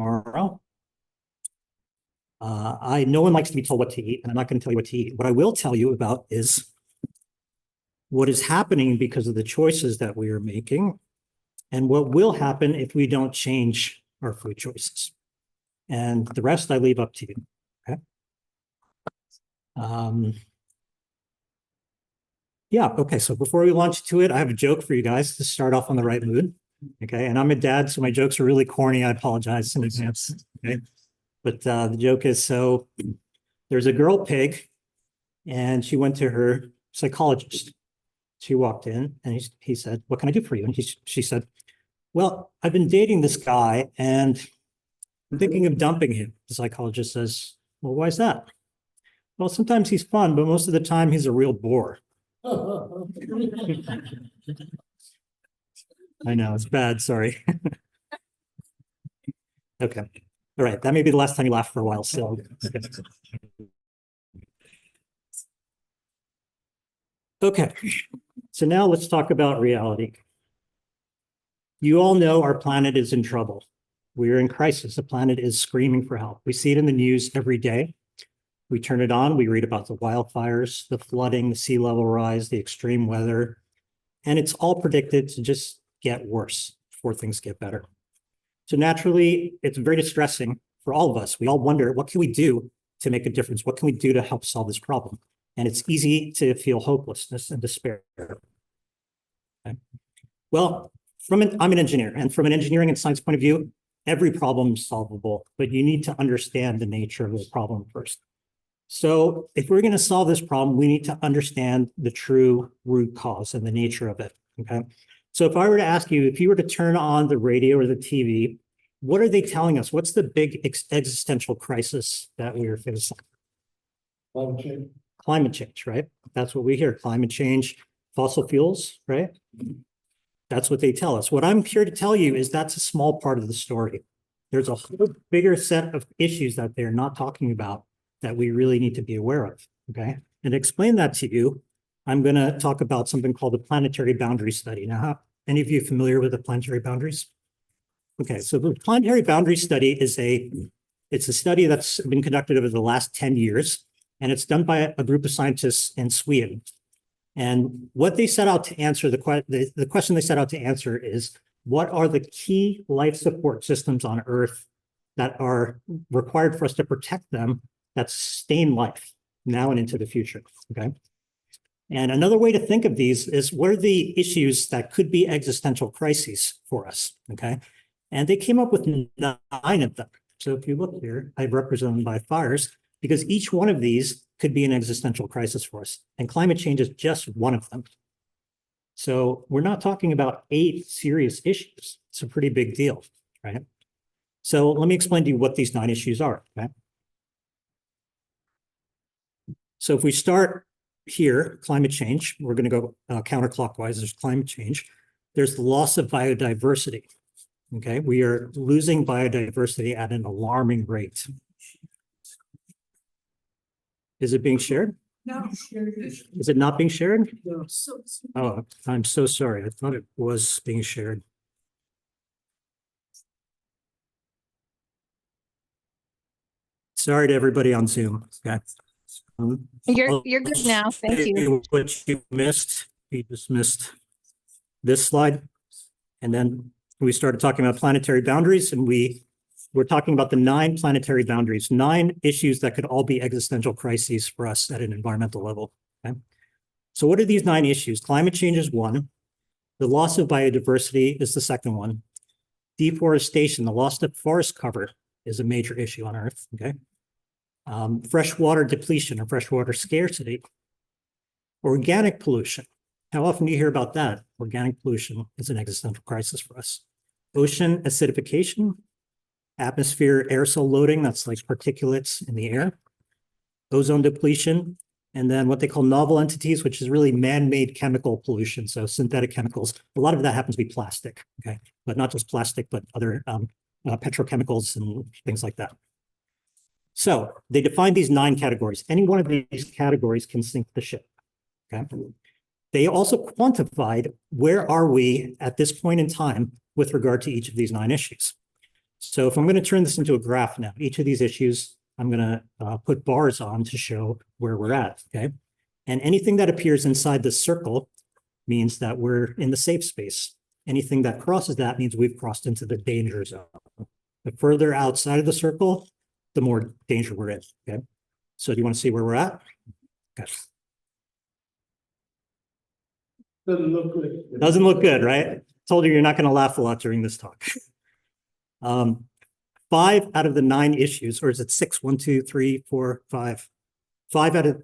tomorrow. No one likes to be told what to eat, and I'm not going to tell you what to eat. What I will tell you about is what is happening because of the choices that we are making, and what will happen if we don't change our food choices. And the rest I leave up to you. Okay. Yeah, okay, so before we launch to it, I have a joke for you guys to start off on the right mood. Okay, and I'm a dad, so my jokes are really corny. I apologize in advance. Okay, but the joke is, so there's a girl pig, and she went to her psychologist. She walked in, and he said, "What can I do for you?" And she said, "Well, I've been dating this guy, and I'm thinking of dumping him." The psychologist says, "Well, why is that?" "Well, sometimes he's fun, but most of the time he's a real bore." I know, it's bad, sorry. Okay. All right, that may be the last time you laugh for a while, so. Okay, so now let's talk about reality. You all know our planet is in trouble. We're in crisis. The planet is screaming for help. We see it in the news every day. We turn it on, we read about the wildfires, the flooding, the sea level rise, the extreme weather, and it's all predicted to just get worse before things get better. So naturally, it's very distressing for all of us. We all wonder, what can we do to make a difference? What can we do to help solve this problem? And it's easy to feel hopelessness and despair. Okay. Well, I'm an engineer, and from an engineering and science point of view, every problem is solvable, but you need to understand the nature of the problem first. So if we're going to solve this problem, we need to understand the true root cause and the nature of it, okay? So if I were to ask you, if you were to turn on the radio or the TV, what are they telling us? What's the big existential crisis that we are facing? Climate change. Climate change, right? That's what we hear, climate change, fossil fuels, right? That's what they tell us. What I'm here to tell you is that's a small part of the story. There's a whole bigger set of issues that they're not talking about that we really need to be aware of, okay? And to explain that to you, I'm going to talk about something called the planetary boundary study. Now, any of you familiar with the planetary boundaries? Okay, so the planetary boundary study is it's a study that's been conducted over the last 10 years, and it's done by a group of scientists in Sweden. And what they set out to answer, the question they set out to answer is, what are the key life support systems on Earth that are required for us to protect them that sustain life now and into the future, okay? And another way to think of these is, what are the issues that could be existential crises for us, okay? And they came up with 9 of them. So if you look here, I've represented them by fires, because each one of these could be an existential crisis for us. And climate change is just one of them. So we're not talking about 8 serious issues. It's a pretty big deal, right? So let me explain to you what these 9 issues are, okay? So if we start here, climate change, we're going to go counterclockwise. There's climate change. There's the loss of biodiversity. Okay, we are losing biodiversity at an alarming rate. Is it being shared? No. Is it not being shared? No. Oh, I'm so sorry. I thought it was being shared. Sorry to everybody on Zoom. Okay. You're good now. Thank you. What you missed, you just missed this slide. And then we started talking about planetary boundaries, and we're talking about the 9 planetary boundaries, 9 issues that could all be existential crises for us at an environmental level. Okay. So what are these 9 issues? Climate change is one. The loss of biodiversity is the second one. Deforestation, the loss of forest cover, is a major issue on Earth. Okay. Freshwater depletion or freshwater scarcity. Organic pollution. How often do you hear about that? Organic pollution is an existential crisis for us. Ocean acidification, atmosphere aerosol loading, that's like particulates in the air. Ozone depletion, and then what they call novel entities, which is really man-made chemical pollution, so synthetic chemicals. A lot of that happens to be plastic, okay? But not just plastic, but other petrochemicals and things like that. So they define these 9 categories. Any one of these categories can sink the ship, okay? They also quantified where are we at this point in time with regard to each of these 9 issues. So if I'm going to turn this into a graph now, each of these issues, I'm going to put bars on to show where we're at, okay? And anything that appears inside this circle means that we're in the safe space. Anything that crosses that means we've crossed into the danger zone. The further outside of the circle, the more danger we're in, okay? So do you want to see where we're at? Okay. Doesn't look good. Doesn't look good, right? Told you you're not going to laugh a lot during this talk. 5 out of the 9 issues, or is it 6? 1, 2, 3, 4, 5.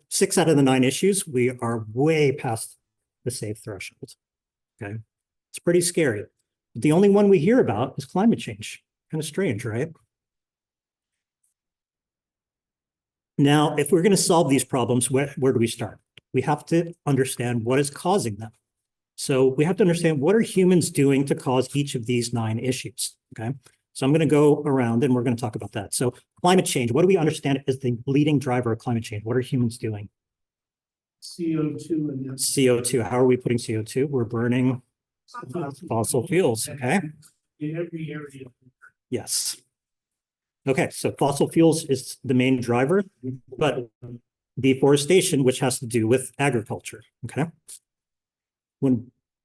6 out of the 9 issues, we are way past the safe threshold. Okay. It's pretty scary. The only one we hear about is climate change. Kind of strange, right? Now, if we're going to solve these problems, where do we start? We have to understand what is causing them. So we have to understand what are humans doing to cause each of these 9 issues, okay? So I'm going to go around and we're going to talk about that. So climate change, what do we understand is the leading driver of climate change? What are humans doing? CO2 and CO2, how are we putting CO2? We're burning fossil fuels, okay? in every area. Yes. Okay, so fossil fuels is the main driver, but deforestation, which has to do with agriculture, okay?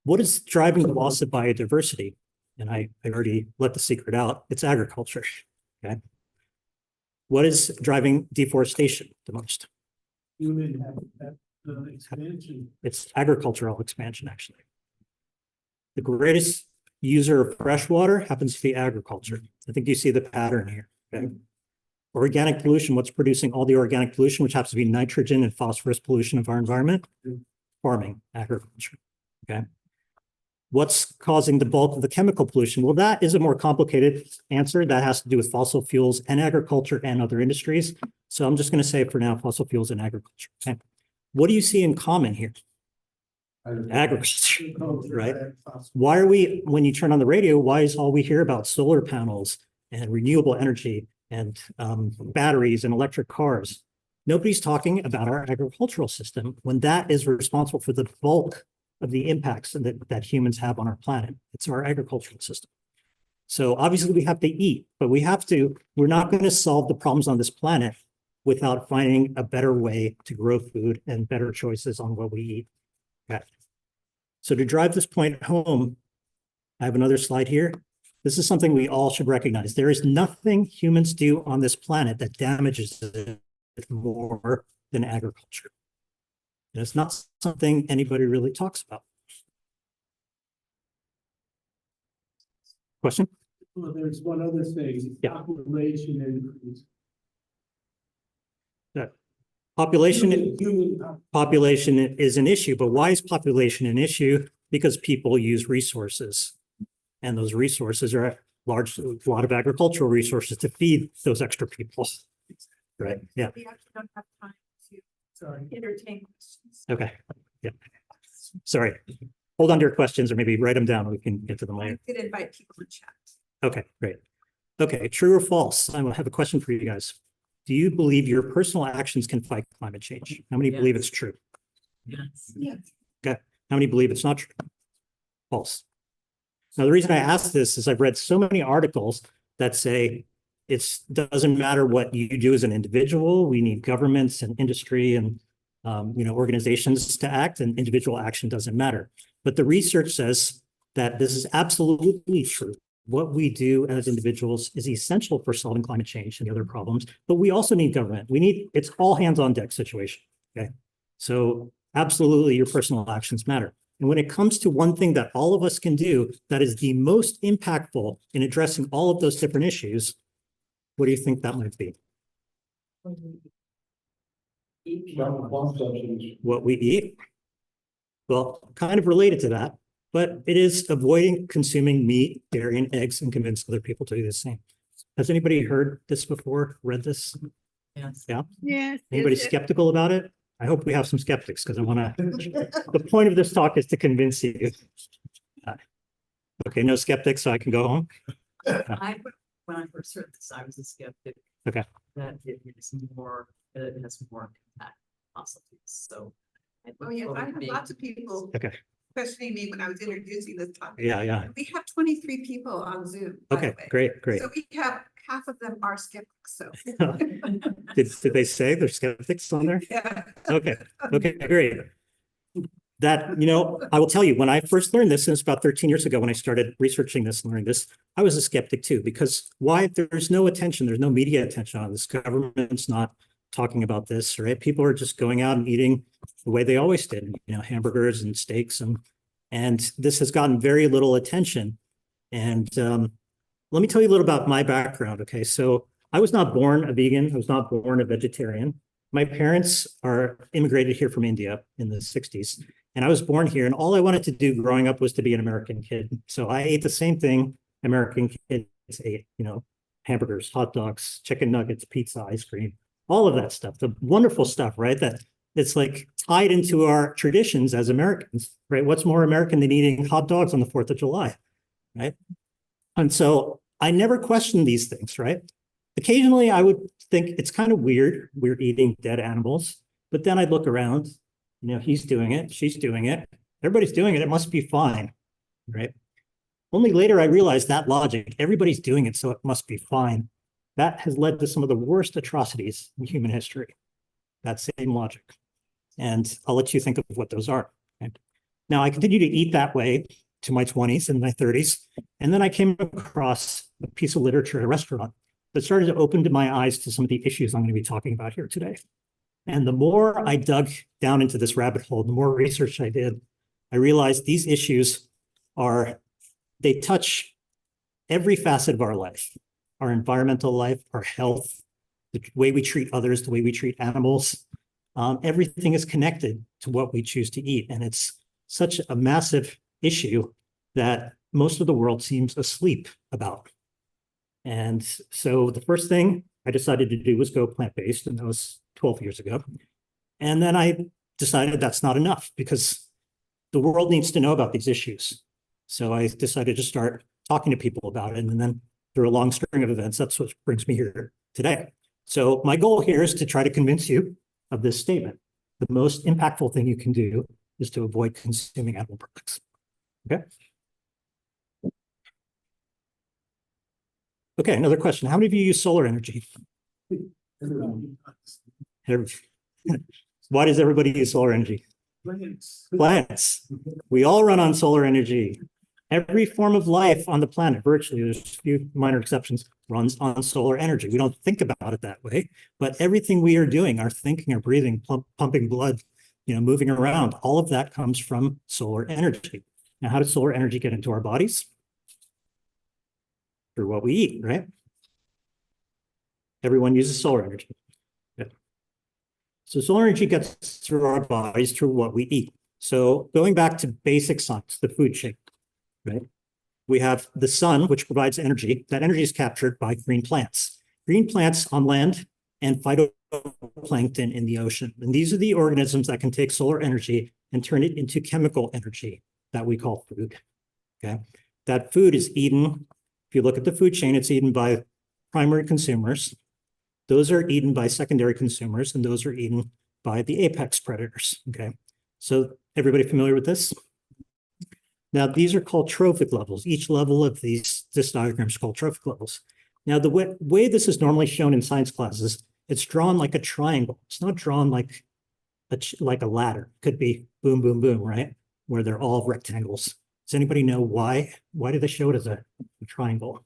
What is driving the loss of biodiversity? And I already let the secret out, it's agriculture, okay? What is driving deforestation the most? Human expansion. It's agricultural expansion, actually. The greatest user of fresh water happens to be agriculture. I think you see the pattern here, okay? Organic pollution, what's producing all the organic pollution, which happens to be nitrogen and phosphorus pollution of our environment? Farming, agriculture, okay? What's causing the bulk of the chemical pollution? Well, that is a more complicated answer. That has to do with fossil fuels and agriculture and other industries. So I'm just going to say for now, fossil fuels and agriculture, okay? What do you see in common here? Agriculture, right? Why are we, when you turn on the radio, why is all we hear about solar panels and renewable energy and batteries and electric cars? Nobody's talking about our agricultural system when that is responsible for the bulk of the impacts that humans have on our planet. It's our agricultural system. So obviously we have to eat, but we're not going to solve the problems on this planet without finding a better way to grow food and better choices on what we eat. Okay. So to drive this point home, I have another slide here. This is something we all should recognize. There is nothing humans do on this planet that damages it more than agriculture. And it's not something anybody really talks about. Question? Well, there's one other thing. Yeah. Population increase. Population is an issue, but why is population an issue? Because people use resources, and those resources are a lot of agricultural resources to feed those extra people. Right? Yeah. We actually don't have time to entertain questions. Okay. Yeah. Sorry. Hold on to your questions, or maybe write them down. We can get to them I later. could invite people to chat. Okay, great. Okay, true or false? I have a question for you guys. Do you believe your personal actions can fight climate change? How many believe it's true? Yes. Yeah. Okay. How many believe it's not true? False. Now, the reason I ask this is I've read so many articles that say it doesn't matter what you do as an individual. We need governments and industry and organizations to act, and individual action doesn't matter. But the research says that this is absolutely true. What we do as individuals is essential for solving climate change and the other problems, but we also need government. It's all hands on deck situation, okay? So absolutely your personal actions matter. And when it comes to one thing that all of us can do that is the most impactful in addressing all of those different issues, what do you think that might be? What we eat? Well, kind of related to that, but it is avoiding consuming meat, dairy, and eggs and convince other people to do the same. Has anybody heard this before, read this? Yes. Yeah? Yes. Anybody skeptical about it? I hope we have some skeptics because I want to, the point of this talk is to convince you. Okay, no skeptics, so I can go home. When I first heard this, I was a skeptic. Okay. That it has more impact fossil fuels. So. Oh, yes, I have lots of people Okay. questioning me when I was introducing this topic. Yeah, yeah. We have 23 people on Zoom, by the Okay, way. great, great. So we have, half of them are skeptics, so. Did they say there's skeptics on there? Yeah. Okay, okay, great. That, I will tell you, when I first learned this, and it's about 13 years ago when I started researching this and learning this, I was a skeptic too, because why? There's no attention, there's no media attention on this. Government's not talking about this, right? People are just going out and eating the way they always did, hamburgers and steaks, and this has gotten very little attention. And let me tell you a little about my background. Okay, so I was not born a vegan. I was not born a vegetarian. My parents are immigrated here from India in the 60s. And I was born here. And all I wanted to do growing up was to be an American kid. So I ate the same thing American kids ate, hamburgers, hot dogs, chicken nuggets, pizza, ice cream, all of that stuff. The wonderful stuff, right? That it's like tied into our traditions as Americans, right? What's more American than eating hot dogs on the 4th of July, right? And so I never questioned these things, right? Occasionally I would think it's kind of weird, we're eating dead animals, but then I'd look around, he's doing it, she's doing it, everybody's doing it, it must be fine, right? Only later I realized that logic, everybody's doing it, so it must be fine. That has led to some of the worst atrocities in human history, that same logic. And I'll let you think of what those are. Right? Now I continue to eat that way to my 20s and my 30s. And then I came across a piece of literature at a restaurant that started to open my eyes to some of the issues I'm going to be talking about here today. And the more I dug down into this rabbit hole, the more research I did, I realized these issues they touch every facet of our life, our environmental life, our health, the way we treat others, the way we treat animals. Everything is connected to what we choose to eat. And it's such a massive issue that most of the world seems asleep about. And so the first thing I decided to do was go plant-based, and that was 12 years ago. And then I decided that's not enough because the world needs to know about these issues. So I decided to start talking to people about it. And then through a long string of events, that's what brings me here today. So my goal here is to try to convince you of this statement. The most impactful thing you can do is to avoid consuming animal products. Okay. Okay, another question. How many of you use solar energy? Why does everybody use solar energy? Plants. We all run on solar energy. Every form of life on the planet, virtually, there's a few minor exceptions, runs on solar energy. We don't think about it that way, but everything we are doing, our thinking, our breathing, pumping blood, moving around, all of that comes from solar energy. Now, how does solar energy get into our bodies? Through what we eat, right? Everyone uses solar energy. Yeah. So solar energy gets through our bodies through what we eat. So going back to basic science, the food chain, right? We have the sun, which provides energy. That energy is captured by green plants. Green plants on land and phytoplankton in the ocean. And these are the organisms that can take solar energy and turn it into chemical energy that we call food. Okay. That food is eaten. If you look at the food chain, it's eaten by primary consumers. Those are eaten by secondary consumers, and those are eaten by the apex predators. Okay. So everybody familiar with this? Now, these are called trophic levels. Each level of this diagram is called trophic levels. Now, the way this is normally shown in science classes, it's drawn like a triangle. It's not drawn like a ladder. It could be boom, boom, boom, right? Where they're all rectangles. Does anybody know why? Why do they show it as a triangle?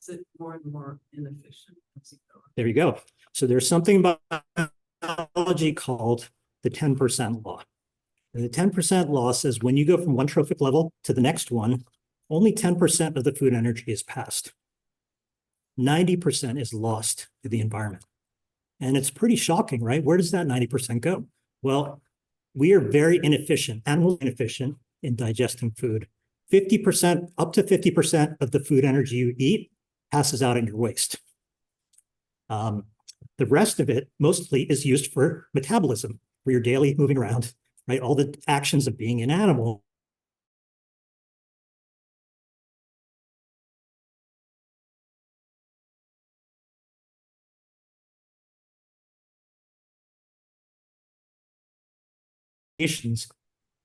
Is it more and more inefficient as you go? There you go. So there's something about biology called the 10% law. And the 10% law says when you go from one trophic level to the next one, only 10% of the food energy is passed. 90% is lost to the environment. And it's pretty shocking, right? Where does that 90% go? Well, we are very inefficient, animals inefficient in digesting food. 50%, up to 50% of the food energy you eat passes out in your waste. The rest of it mostly is used for metabolism, for your daily moving around, right? All the actions of being an animal.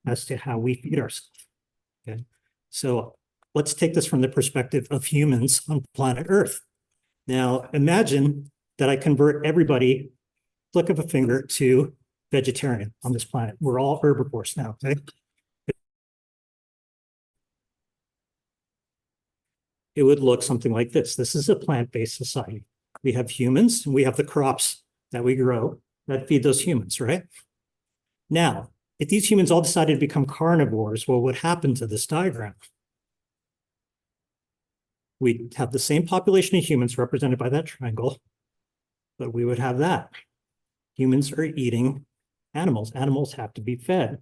as to how we feed ourselves. Okay, so let's take this from the perspective of humans on planet Earth. Now, imagine that I convert everybody, flick of a finger, to vegetarian on this planet. We're all herbivores now, okay? It would look something like this. This is a plant-based society. We have humans, and we have the crops that we grow that feed those humans, right? Now, if these humans all decided to become carnivores, what would happen to this diagram? We'd have the same population of humans represented by that triangle, but we would have that. Humans are eating animals. Animals have to be fed.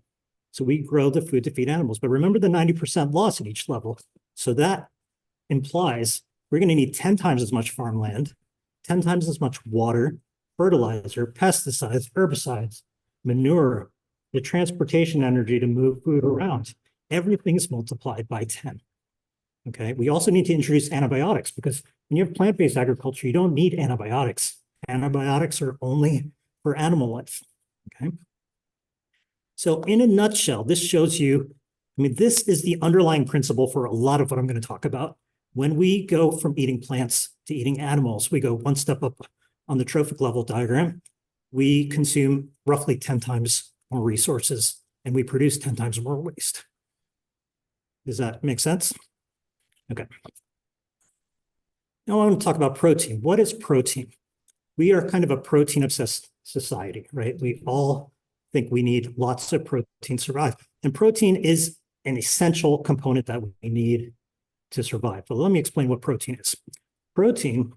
So we grow the food to feed animals. But remember the 90% loss at each level. So that implies we're going to need 10 times as much farmland, 10 times as much water, fertilizer, pesticides, herbicides, manure, the transportation energy to move food around. Everything's multiplied by 10. Okay, we also need to introduce antibiotics because when you have plant-based agriculture, you don't need antibiotics. Antibiotics are only for animal life. Okay. So in a nutshell, this shows you, I mean, this is the underlying principle for a lot of what I'm going to talk about. When we go from eating plants to eating animals, we go one step up on the trophic level diagram. We consume roughly 10 times more resources and we produce 10 times more waste. Does that make sense? Okay. Now I want to talk about protein. What is protein? We are kind of a protein obsessed society, right? We all think we need lots of protein to survive. And protein is an essential component that we need to survive. But let me explain what protein is. Protein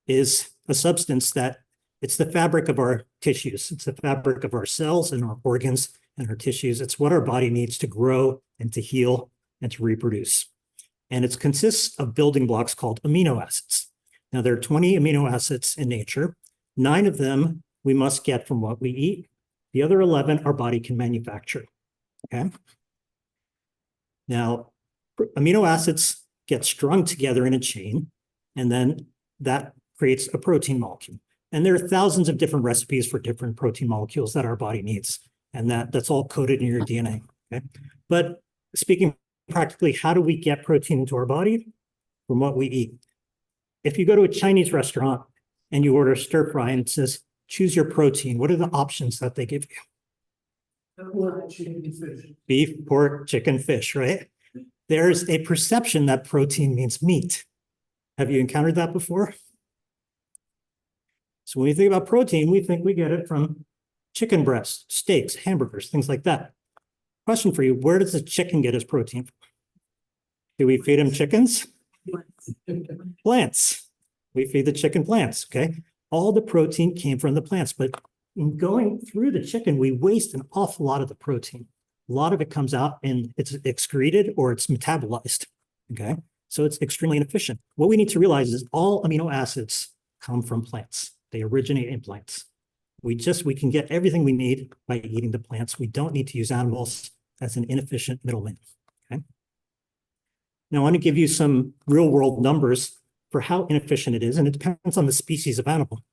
is a substance that it's the fabric of our tissues. It's the fabric of our cells and our organs and our tissues. It's what our body needs to grow and to heal and to reproduce. And it consists of building blocks called amino acids. Now, there are 20 amino acids in nature. 9 of them we must get from what we eat. The other 11 our body can manufacture. Okay. Now, amino acids get strung together in a chain, and then that creates a protein molecule. And there are thousands of different recipes for different protein molecules that our body needs. And that's all coded in your DNA. Okay. But speaking practically, how do we get protein into our body? From what we eat. If you go to a Chinese restaurant and you order stir fry and it says, choose your protein, what are the options that they give you? Pork, chicken, fish. Beef, pork, chicken, fish, right? There's a perception that protein means meat. Have you encountered that before? So when we think about protein, we think we get it from chicken breasts, steaks, hamburgers, things like that. Question for you, where does the chicken get his protein from? Do we feed him chickens? Plants. We feed the chicken plants, okay? All the protein came from the plants, but in going through the chicken, we waste an awful lot of the protein. A lot of it comes out and it's excreted or it's metabolized, okay? So it's extremely inefficient. What we need to realize is all amino acids come from plants. They originate in plants. We can get everything we need by eating the plants. We don't need to use animals as an inefficient middleman, okay? Now I want to give you some real world numbers for how inefficient it is, and it depends on the species of animal.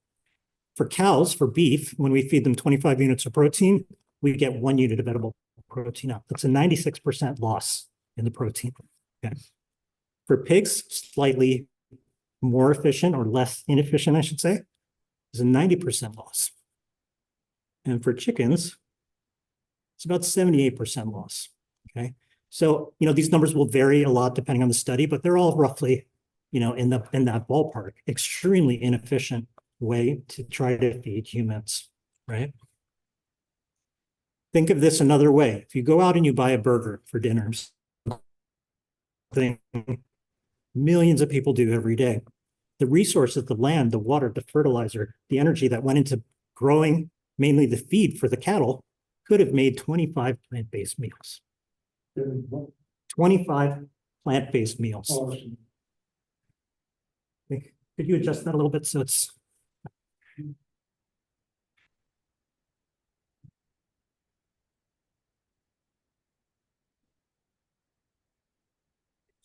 For cows, for beef, when we feed them 25 units of protein, we get 1 unit of edible protein out. That's a 96% loss in the protein. Okay. For pigs, slightly more efficient or less inefficient, I should say, is a 90% loss. And for chickens, it's about 78% loss. Okay. So, these numbers will vary a lot depending on the study, but they're all roughly, in that ballpark. Extremely inefficient way to try to feed humans, right? Think of this another way. If you go out and you buy a burger for dinners, thing millions of people do every day. The resources, the land, the water, the fertilizer, the energy that went into growing mainly the feed for the cattle could have made 25 plant-based meals. 25 plant-based meals. Could you adjust that a little bit so it's...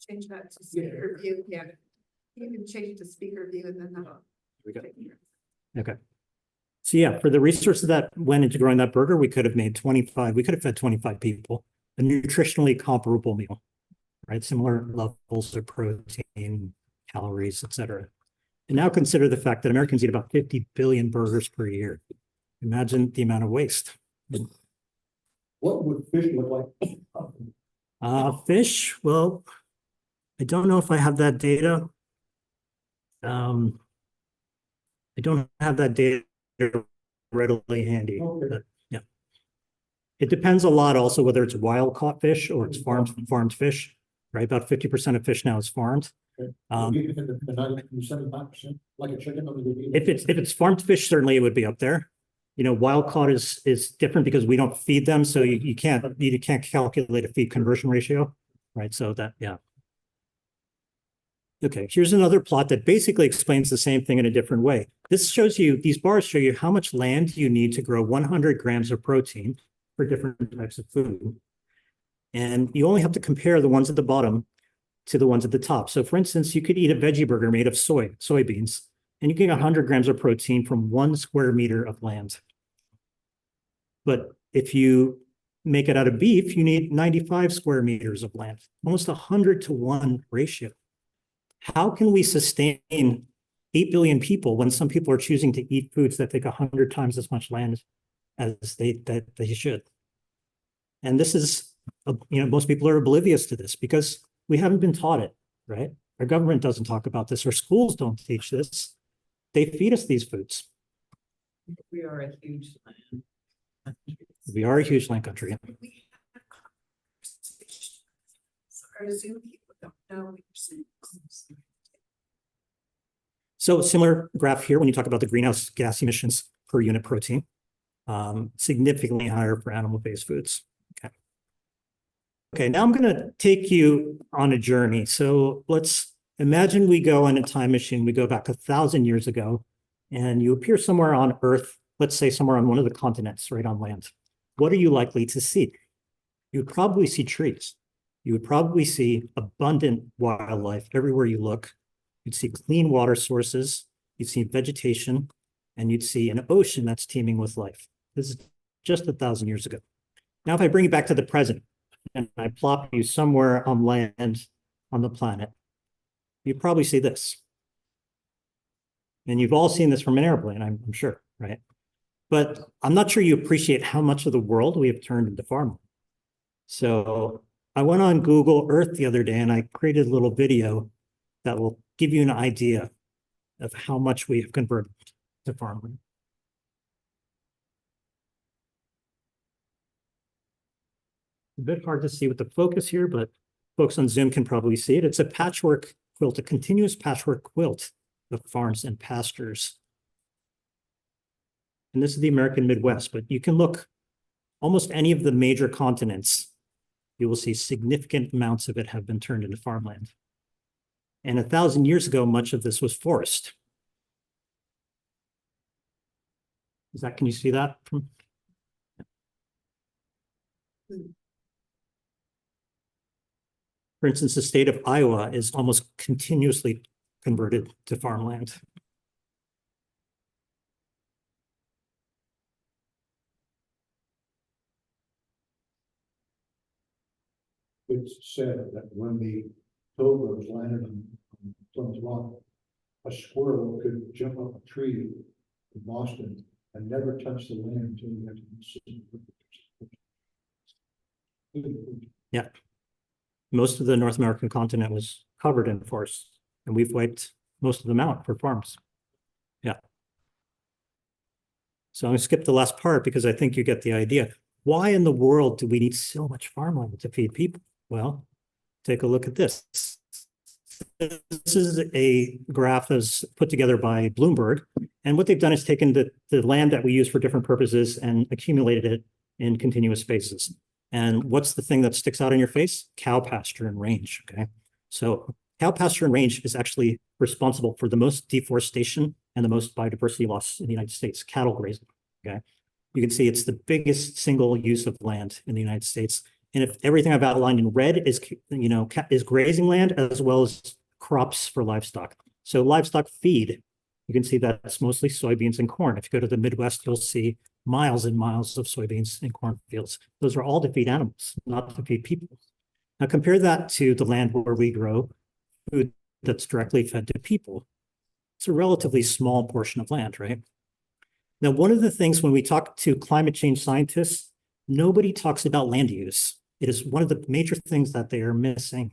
Change that to speaker view, yeah. You can change it to speaker view and then that'll. We go. Okay. So yeah, for the resources that went into growing that burger, we could have made 25, we could have fed 25 people. a nutritionally comparable meal, right? Similar levels of protein, calories, etc. And now consider the fact that Americans eat about 50 billion burgers per year. Imagine the amount of waste. What would fish look like? Fish, well, I don't know if I have that data. I don't have that data readily handy. Okay. But, yeah. It depends a lot also whether it's wild caught fish or it's farmed fish, right? About 50% of fish now is farmed. Okay. Um, Even if the 75%, like a chicken. If it's farmed fish, certainly it would be up there. You know, wild caught is different because we don't feed them, so you can't calculate a feed conversion ratio, right? So that, yeah. Okay, here's another plot that basically explains the same thing in a different way. This shows you, these bars show you how much land you need to grow 100 grams of protein for different types of food. And you only have to compare the ones at the bottom to the ones at the top. So for instance, you could eat a veggie burger made of soybeans, and you can get 100 grams of protein from 1 square meter of land. But if you make it out of beef, you need 95 square meters of land, almost 100-to-1 ratio. How can we sustain 8 billion people when some people are choosing to eat foods that take 100 times as much land as they should? And this is, most people are oblivious to this because we haven't been taught it, right? Our government doesn't talk about this. Our schools don't teach this. They feed us these foods. We are a huge land. We are a huge land country. Our Zoom people don't know what you're saying. So similar graph here when you talk about the greenhouse gas emissions per unit protein, significantly higher for animal-based foods. Okay, now I'm going to take you on a journey. So let's imagine we go in a time machine. We go back 1,000 years ago, and you appear somewhere on Earth, let's say somewhere on one of the continents, right on land. What are you likely to see? You would probably see trees. You would probably see abundant wildlife everywhere you look. You'd see clean water sources. You'd see vegetation, and you'd see an ocean that's teeming with life. This is just 1,000 years ago. Now, if I bring you back to the present, and I plop you somewhere on land on the planet, you probably see this. And you've all seen this from an airplane, I'm sure, right? But I'm not sure you appreciate how much of the world we have turned into farmland. So I went on Google Earth the other day and I created a little video that will give you an idea of how much we have converted to farmland. A bit hard to see with the focus here, but folks on Zoom can probably see it. It's a patchwork quilt, a continuous patchwork quilt of farms and pastures. And this is the American Midwest, but you can look almost any of the major continents, you will see significant amounts of it have been turned into farmland. And 1,000 years ago, much of this was forest. Can you see that? For instance, the state of Iowa is almost continuously converted to farmland. It's said that when the pilgrims landed on Plymouth Rock, a squirrel could jump up a tree in Boston and never touch the land until he got to the Yeah. Most of the North American continent was covered in forests, and we've wiped most of them out for farms. Yeah. So I'm going to skip the last part because I think you get the idea. Why in the world do we need so much farmland to feed people? Well, take a look at this. This is a graph that's put together by Bloomberg. And what they've done is taken the land that we use for different purposes and accumulated it in continuous spaces. And what's the thing that sticks out in your face? Cow pasture and range, okay? So cow pasture and range is actually responsible for the most deforestation and the most biodiversity loss in the United States, cattle grazing, okay? You can see it's the biggest single use of land in the United States. And if everything I've outlined in red is, is grazing land as well as crops for livestock. So livestock feed, you can see that's mostly soybeans and corn. If you go to the Midwest, you'll see miles and miles of soybeans and cornfields. Those are all to feed animals, not to feed people. Now compare that to the land where we grow food that's directly fed to people. It's a relatively small portion of land, right? Now, one of the things when we talk to climate change scientists, nobody talks about land use. It is one of the major things that they are missing,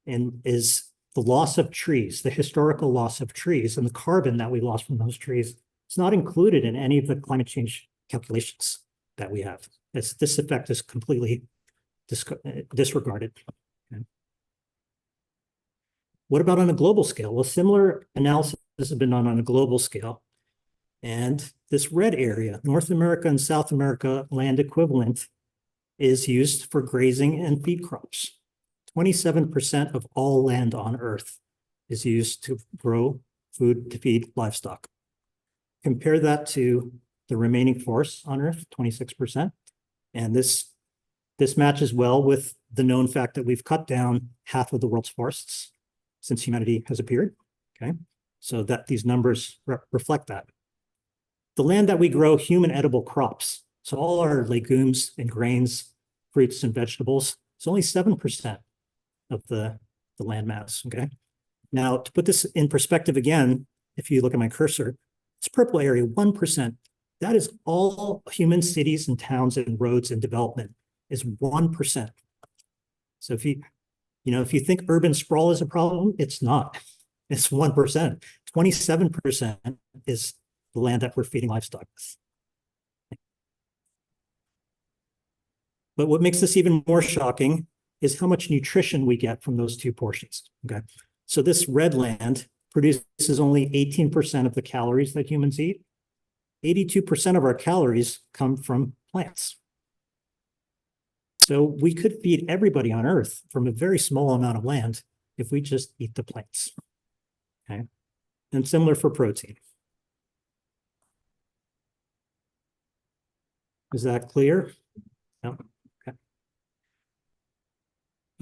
and is the loss of trees, the historical loss of trees, and the carbon that we lost from those trees. It's not included in any of the climate change calculations that we have. This effect is completely disregarded. Okay. What about on a global scale? Well, similar analysis has been done on a global scale. And this red area, North America and South America land equivalent, is used for grazing and feed crops. 27% of all land on Earth is used to grow food to feed livestock. Compare that to the remaining forests on Earth, 26%. And this matches well with the known fact that we've cut down half of the world's forests since humanity has appeared. Okay, so that these numbers reflect that. The land that we grow human edible crops, so all our legumes and grains, fruits and vegetables, it's only 7% of the land mass, okay? Now, to put this in perspective again, if you look at my cursor, this purple area, 1%, that is all human cities and towns and roads and development is 1%. So if you think urban sprawl is a problem, it's not. It's 1%. 27% is the land that we're feeding livestock with. But what makes this even more shocking is how much nutrition we get from those two portions. Okay, so this red land produces only 18% of the calories that humans eat. 82% of our calories come from plants. So we could feed everybody on Earth from a very small amount of land if we just eat the plants. Okay, and similar for protein. Is that clear? No. Okay.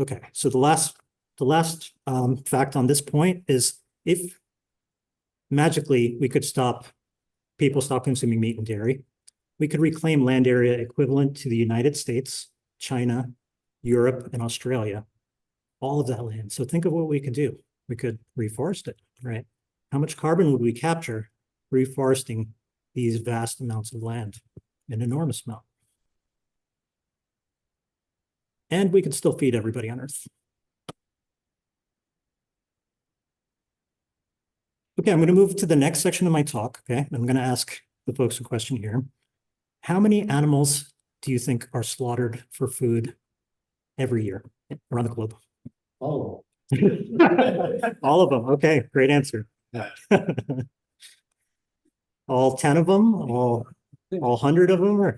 Okay. So the last fact on this point is, if magically we could people stop consuming meat and dairy, we could reclaim land area equivalent to the United States, China, Europe, and Australia, all of that land. So think of what we could do. We could reforest it, right? How much carbon would we capture reforesting these vast amounts of land? An enormous amount. And we could still feed everybody on Earth. Okay, I'm going to move to the next section of my talk. Okay, I'm going to ask the folks a question here. How many animals do you think are slaughtered for food every year around the globe? Oh, All of them. Okay, great answer. All 10 of them? All 100 of them? Or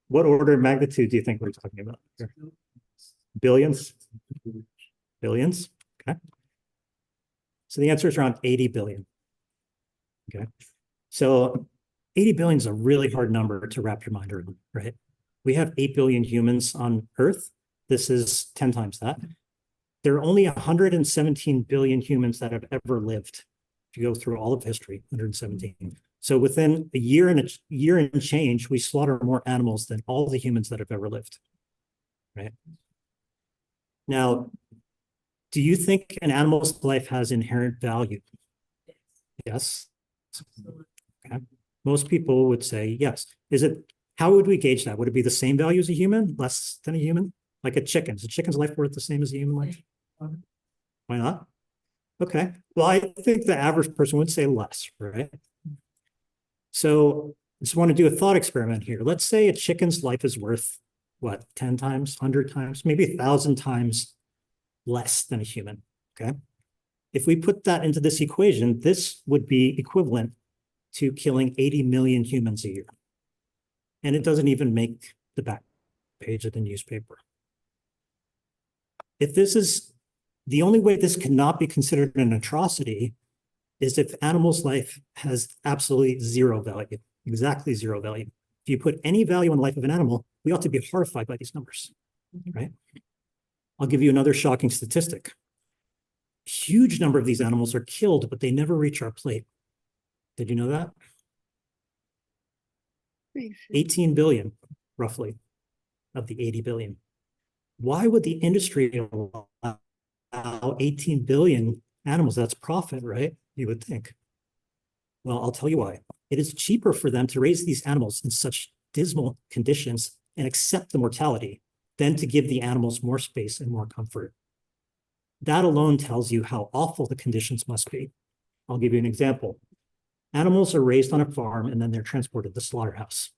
what order of magnitude do you think we're talking about here? Billions? Billions? Okay. So the answer is around 80 billion. Okay. So 80 billion is a really hard number to wrap your mind around, right? We have 8 billion humans on Earth. This is 10 times that. There are only 117 billion humans that have ever lived. If you go through all of history, 117. So within a year and change, we slaughter more animals than all the humans that have ever lived, right? Now, do you think an animal's life has inherent value? Yes. Okay. Most people would say yes. How would we gauge that? Would it be the same value as a human, less than a human? Like a chicken. Is a chicken's life worth the same as a human life? Why not? Okay. Well, I think the average person would say less, right? So I just want to do a thought experiment here. Let's say a chicken's life is worth, what, 10 times, 100 times, maybe 1,000 times less than a human, okay? If we put that into this equation, this would be equivalent to killing 80 million humans a year. And it doesn't even make the back page of the newspaper. If this is the only way this cannot be considered an atrocity is if animals' life has absolutely zero value, exactly zero value. If you put any value on the life of an animal, we ought to be horrified by these numbers, right? I'll give you another shocking statistic. A huge number of these animals are killed, but they never reach our plate. Did you know that? 18 billion, roughly, of the 80 billion. Why would the industry allow 18 billion animals? That's profit, right? You would think. Well, I'll tell you why. It is cheaper for them to raise these animals in such dismal conditions and accept the mortality than to give the animals more space and more comfort. That alone tells you how awful the conditions must be. I'll give you an example. Animals are raised on a farm and then they're transported to the slaughterhouse.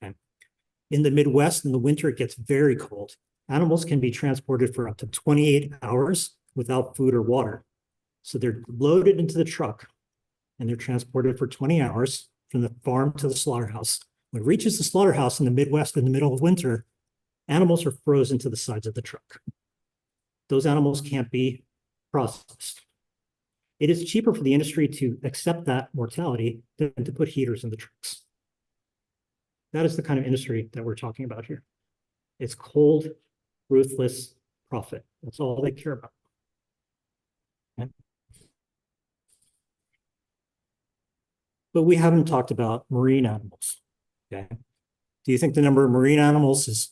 Okay. In the Midwest, in the winter, it gets very cold. Animals can be transported for up to 28 hours without food or water. So they're loaded into the truck and they're transported for 20 hours from the farm to the slaughterhouse. When it reaches the slaughterhouse in the Midwest in the middle of winter, animals are frozen to the sides of the truck. Those animals can't be processed. It is cheaper for the industry to accept that mortality than to put heaters in the trucks. That is the kind of industry that we're talking about here. It's cold, ruthless profit. That's all they care about. Okay. But we haven't talked about marine animals. Okay. Do you think the number of marine animals is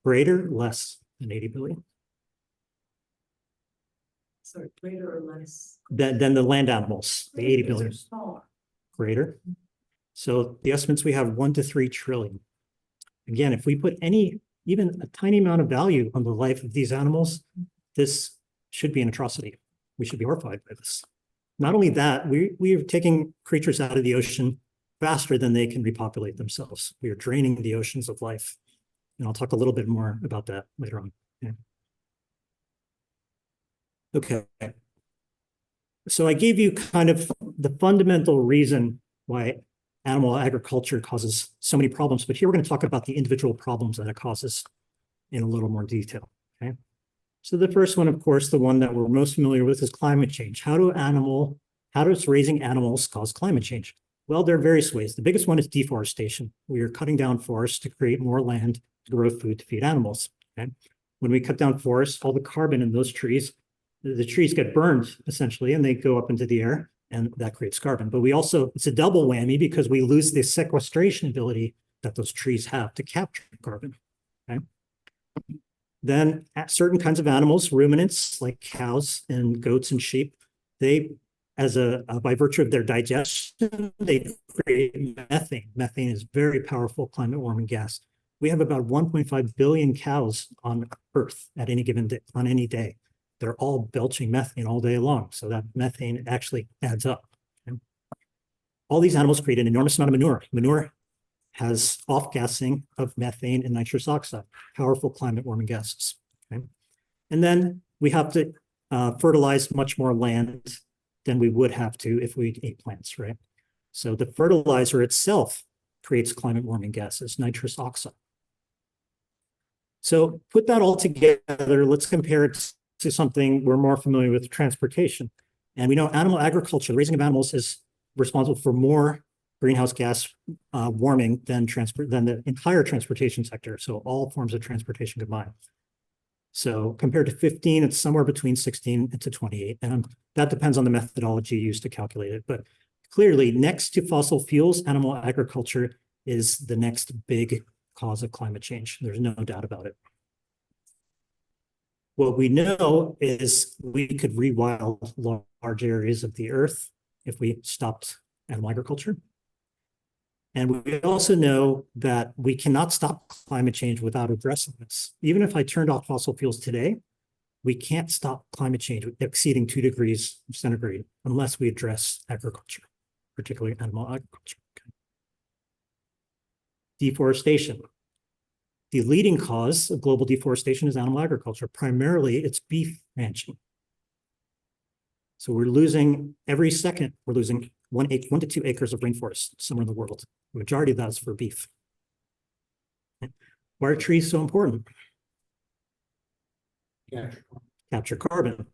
greater, less than 80 billion? So greater or less? Than the land animals, the 80 billion. Smaller. Greater. So the estimates we have 1 to 3 trillion. Again, if we put even a tiny amount of value on the life of these animals, this should be an atrocity. We should be horrified by this. Not only that, we are taking creatures out of the ocean faster than they can repopulate themselves. We are draining the oceans of life. And I'll talk a little bit more about that later on. Yeah. Okay. So I gave you kind of the fundamental reason why animal agriculture causes so many problems, but here we're going to talk about the individual problems that it causes in a little more detail. Okay. So the first one, of course, the one that we're most familiar with is climate change. How does raising animals cause climate change? Well, there are various ways. The biggest one is deforestation. We are cutting down forests to create more land to grow food to feed animals. Okay? When we cut down forests, all the carbon in those trees, the trees get burned essentially, and they go up into the air, and that creates carbon. But we also, it's a double whammy because we lose the sequestration ability that those trees have to capture carbon. Okay? Then certain kinds of animals, ruminants like cows and goats and sheep, they, by virtue of their digestion, they create methane. Methane is very powerful climate warming gas. We have about 1.5 billion cows on Earth at any given day, on any day. They're all belching methane all day long. So that methane actually adds up. Okay? All these animals create an enormous amount of manure. Manure has off-gassing of methane and nitrous oxide, powerful climate warming gases. Okay? And then we have to fertilize much more land than we would have to if we ate plants, right? So the fertilizer itself creates climate warming gases, nitrous oxide. So put that all together, let's compare it to something we're more familiar with, transportation. And we know animal agriculture, the raising of animals, is responsible for more greenhouse gas warming than the entire transportation sector. So all forms of transportation combined. So compared to 15, it's somewhere between 16 to 28. And that depends on the methodology used to calculate it. But clearly, next to fossil fuels, animal agriculture is the next big cause of climate change. There's no doubt about it. What we know is we could rewild large areas of the earth if we stopped animal agriculture. And we also know that we cannot stop climate change without addressing this. Even if I turned off fossil fuels today, we can't stop climate change exceeding 2 degrees centigrade unless we address agriculture, particularly animal agriculture. Okay. Deforestation. The leading cause of global deforestation is animal agriculture. Primarily, it's beef ranching. So we're losing, every second, we're losing 1 to 2 acres of rainforest somewhere in the world. The majority of that is for beef. Why are trees so important? Capture carbon.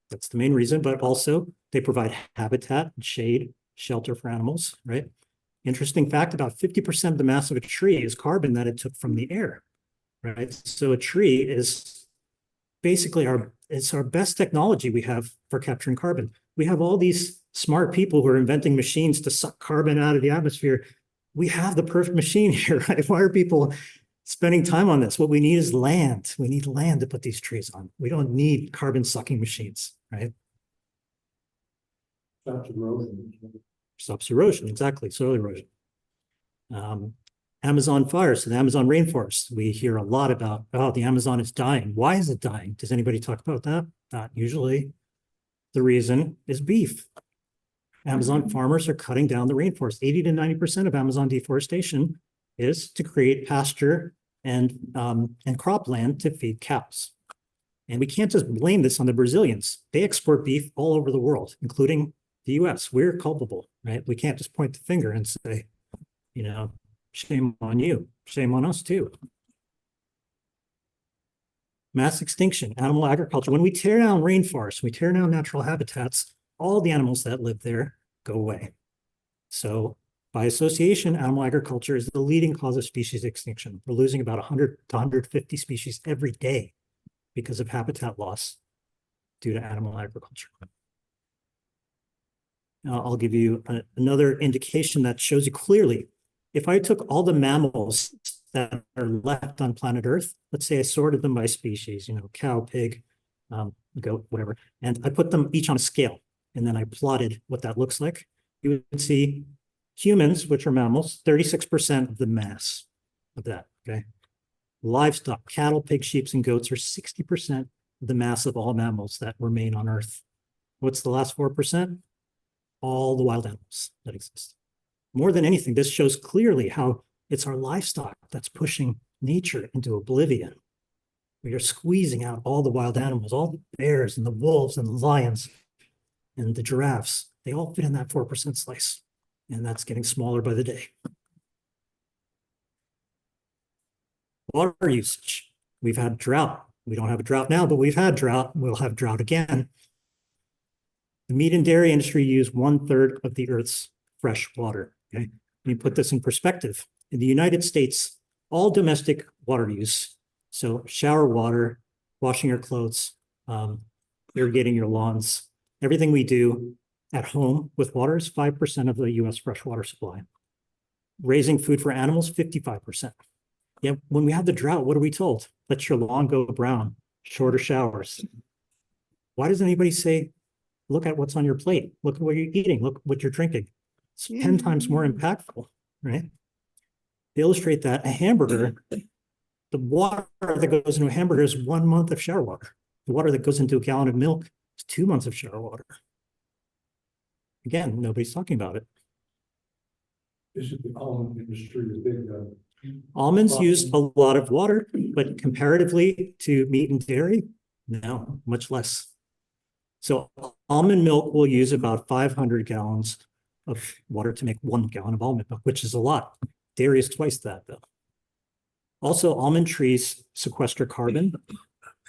That's the main reason, but also they provide habitat, shade, shelter for animals, right? Interesting fact, about 50% of the mass of a tree is carbon that it took from the air, right? So a tree is basically it's our best technology we have for capturing carbon. We have all these smart people who are inventing machines to suck carbon out of the atmosphere. We have the perfect machine here, right? Why are people spending time on this? What we need is land. We need land to put these trees on. We don't need carbon sucking machines, right? Stops erosion. Stops erosion, exactly, soil erosion. Amazon fires, so the Amazon rainforest. We hear a lot about, oh, the Amazon is dying. Why is it dying? Does anybody talk about that? Not usually. The reason is beef. Amazon farmers are cutting down the rainforest. 80 to 90% of Amazon deforestation is to create pasture and cropland to feed cows. And we can't just blame this on the Brazilians. They export beef all over the world, including the US. We're culpable, right? We can't just point the finger and say, you know, shame on you, shame on us too. Mass extinction, animal agriculture. When we tear down rainforests, we tear down natural habitats, all the animals that live there go away. So by association, animal agriculture is the leading cause of species extinction. We're losing about 100 to 150 species every day because of habitat loss due to animal agriculture. Now, I'll give you another indication that shows you clearly. If I took all the mammals that are left on planet Earth, let's say I sorted them by species, you know, cow, pig, goat, whatever, and I put them each on a scale, and then I plotted what that looks like, you would see humans, which are mammals, 36% of the mass of that, okay? Livestock, cattle, pigs, sheep, and goats are 60% of the mass of all mammals that remain on Earth. What's the last 4%? All the wild animals that exist. More than anything, this shows clearly how it's our livestock that's pushing nature into oblivion. We are squeezing out all the wild animals, all the bears and the wolves and the lions and the giraffes. They all fit in that 4% slice, and that's getting smaller by the day. Water usage. We've had drought. We don't have a drought now, but we've had drought. We'll have drought again. The meat and dairy industry use 1/3 of the Earth's fresh water. Okay, let me put this in perspective. In the United States, all domestic water use, so shower water, washing your clothes, irrigating your lawns, everything we do at home with water is 5% of the US freshwater supply. Raising food for animals, 55%. Yet when we have the drought, what are we told? Let your lawn go brown, shorter showers. Why does anybody say, look at what's on your plate, look at what you're eating, look what you're drinking? It's 10 times more impactful, right? To illustrate that, a hamburger, the water that goes into a hamburger is 1 month of shower water. The water that goes into a gallon of milk is 2 months of shower water. Again, nobody's talking about it. This is the almond industry, the big. Almonds use a lot of water, but comparatively to meat and dairy, no, much less. So almond milk will use about 500 gallons of water to make 1 gallon of almond milk, which is a lot. Dairy is twice that, though. Also, almond trees sequester carbon.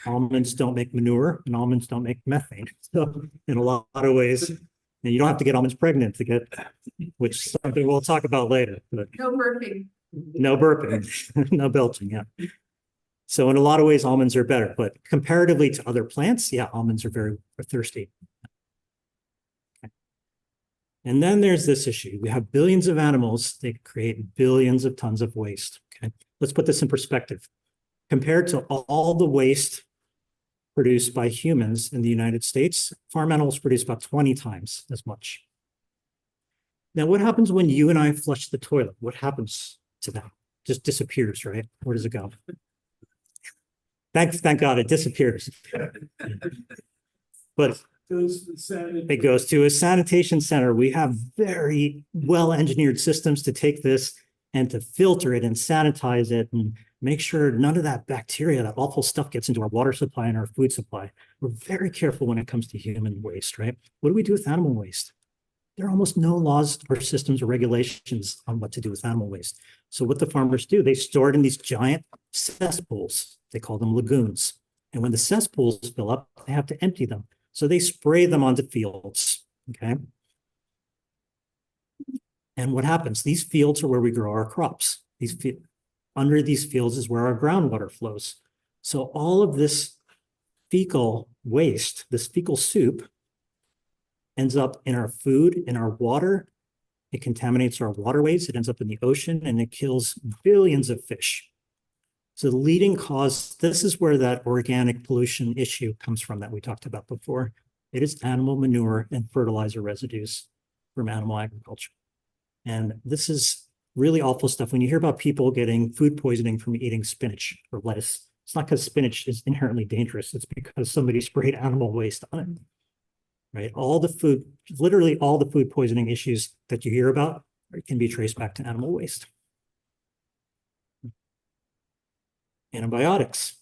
Almonds don't make manure, and almonds don't make methane. So in a lot of ways, and you don't have to get almonds pregnant to get, which is something we'll talk about later. But No burping. no burping, no belching, yeah. So in a lot of ways, almonds are better, but comparatively to other plants, yeah, almonds are very thirsty. Okay. And then there's this issue. We have billions of animals. They create billions of tons of waste. Okay, let's put this in perspective. Compared to all the waste produced by humans in the United States, farm animals produce about 20 times as much. Now, what happens when you and I flush the toilet? What happens to that? Just disappears, right? Where does it go? Thank God it disappears. But it goes to a sanitation center. We have very well-engineered systems to take this and to filter it and sanitize it and make sure none of that bacteria, that awful stuff gets into our water supply and our food supply. We're very careful when it comes to human waste, right? What do we do with animal waste? There are almost no laws or systems or regulations on what to do with animal waste. So what the farmers do, they store it in these giant cesspools. They call them lagoons. And when the cesspools fill up, they have to empty them. So they spray them onto fields, okay? And what happens? These fields are where we grow our crops. Under these fields is where our groundwater flows. So all of this fecal waste, this fecal soup, ends up in our food, in our water, It contaminates our waterways, it ends up in the ocean, and it kills billions of fish. So the leading cause, this is where that organic pollution issue comes from that we talked about before. It is animal manure and fertilizer residues from animal agriculture. And this is really awful stuff. When you hear about people getting food poisoning from eating spinach or lettuce, it's not because spinach is inherently dangerous. It's because somebody sprayed animal waste on it, right? All the food, literally all the food poisoning issues that you hear about can be traced back to animal waste. Antibiotics.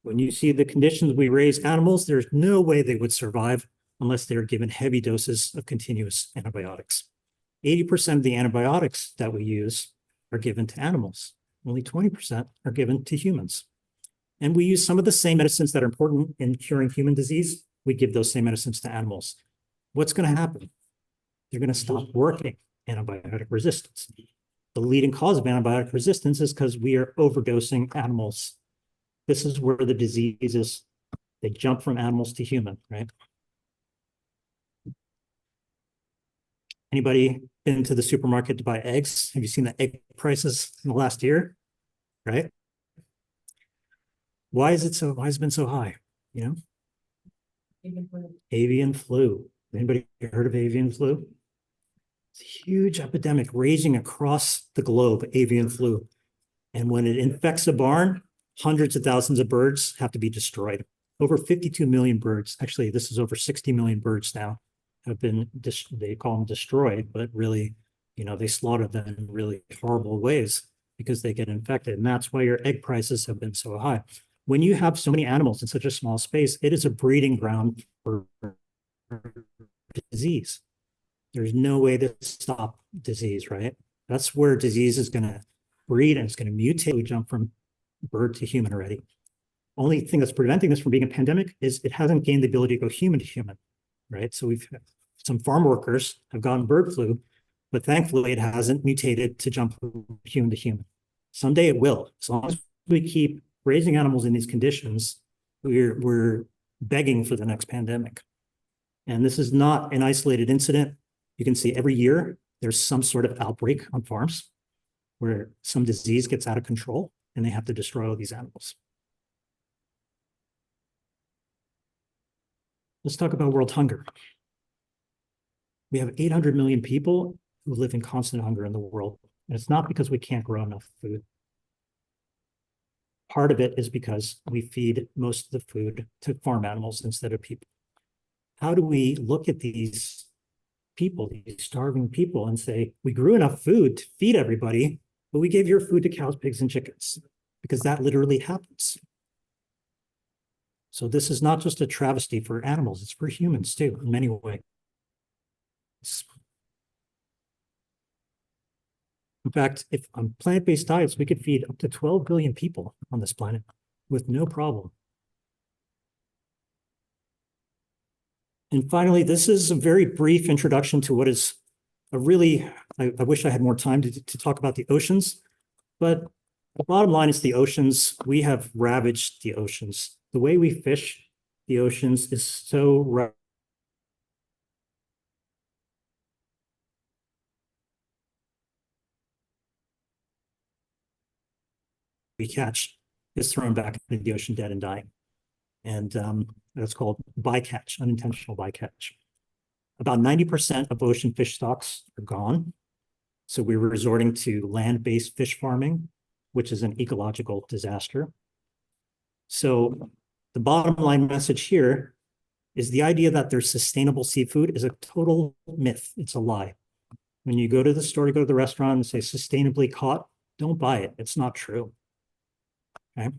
When you see the conditions we raise animals, there's no way they would survive unless they're given heavy doses of continuous antibiotics. 80% of the antibiotics that we use are given to animals. Only 20% are given to humans. And we use some of the same medicines that are important in curing human disease. We give those same medicines to animals. What's going to happen? They're going to stop working. Antibiotic resistance. The leading cause of antibiotic resistance is because we are overdosing animals. This is where the diseases, they jump from animals to human, right? Anybody been to the supermarket to buy eggs? Have you seen the egg prices in the last year? Right? Why has it been so high? You know? Avian flu. Anybody heard of avian flu? It's a huge epidemic raging across the globe, avian flu. And when it infects a barn, hundreds of thousands of birds have to be destroyed. Over 52 million birds, actually, this is over 60 million birds now, have been, they call them destroyed, but really, you know, they slaughter them in really horrible ways because they get infected. And that's why your egg prices have been so high. When you have so many animals in such a small space, it is a breeding ground for disease. There's no way to stop disease, right? That's where disease is going to breed and it's going to mutate. We jump from bird to human already. Only thing that's preventing this from being a pandemic is it hasn't gained the ability to go human to human, right? So some farm workers have gotten bird flu, but thankfully it hasn't mutated to jump from human to human. Someday it will. As long as we keep raising animals in these conditions, we're begging for the next pandemic. And this is not an isolated incident. You can see every year there's some sort of outbreak on farms where some disease gets out of control and they have to destroy all these animals. Let's talk about world hunger. We have 800 million people who live in constant hunger in the world. And it's not because we can't grow enough food. Part of it is because we feed most of the food to farm animals instead of people. How do we look at these people, these starving people, and say, we grew enough food to feed everybody, but we gave your food to cows, pigs, and chickens? Because that literally happens. So this is not just a travesty for animals, it's for humans too, in many ways. In fact, if on plant-based diets, we could feed up to 12 billion people on this planet with no problem. And finally, this is a very brief introduction to what is a really, I wish I had more time to talk about the oceans, but the bottom line is the oceans, we have ravaged the oceans. The way we fish the oceans is so we catch is thrown back into the ocean dead and dying. And that's called bycatch, unintentional bycatch. About 90% of ocean fish stocks are gone. So we're resorting to land-based fish farming, which is an ecological disaster. So the bottom line message here is the idea that there's sustainable seafood is a total myth. It's a lie. When you go to the store, you go to the restaurant and say sustainably caught, don't buy it. It's not true. Okay.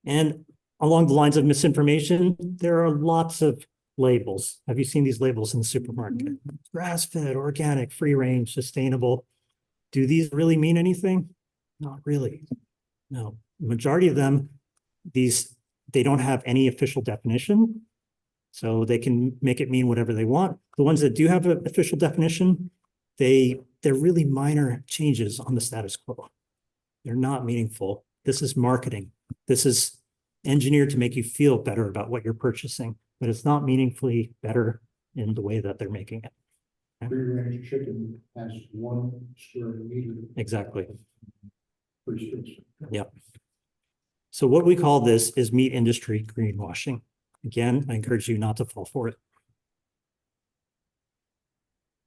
And along the lines of misinformation, there are lots of labels. Have you seen these labels in the supermarket? Grass-fed, organic, free-range, sustainable. Do these really mean anything? Not really. No. The majority of them, they don't have any official definition, so they can make it mean whatever they want. The ones that do have an official definition, they're really minor changes on the status quo. They're not meaningful. This is marketing. This is engineered to make you feel better about what you're purchasing, but it's not meaningfully better in the way that they're making it. Free-range chicken has 1 square meter Exactly. restriction. So what we call this is meat industry greenwashing. Again, I encourage you not to fall for it.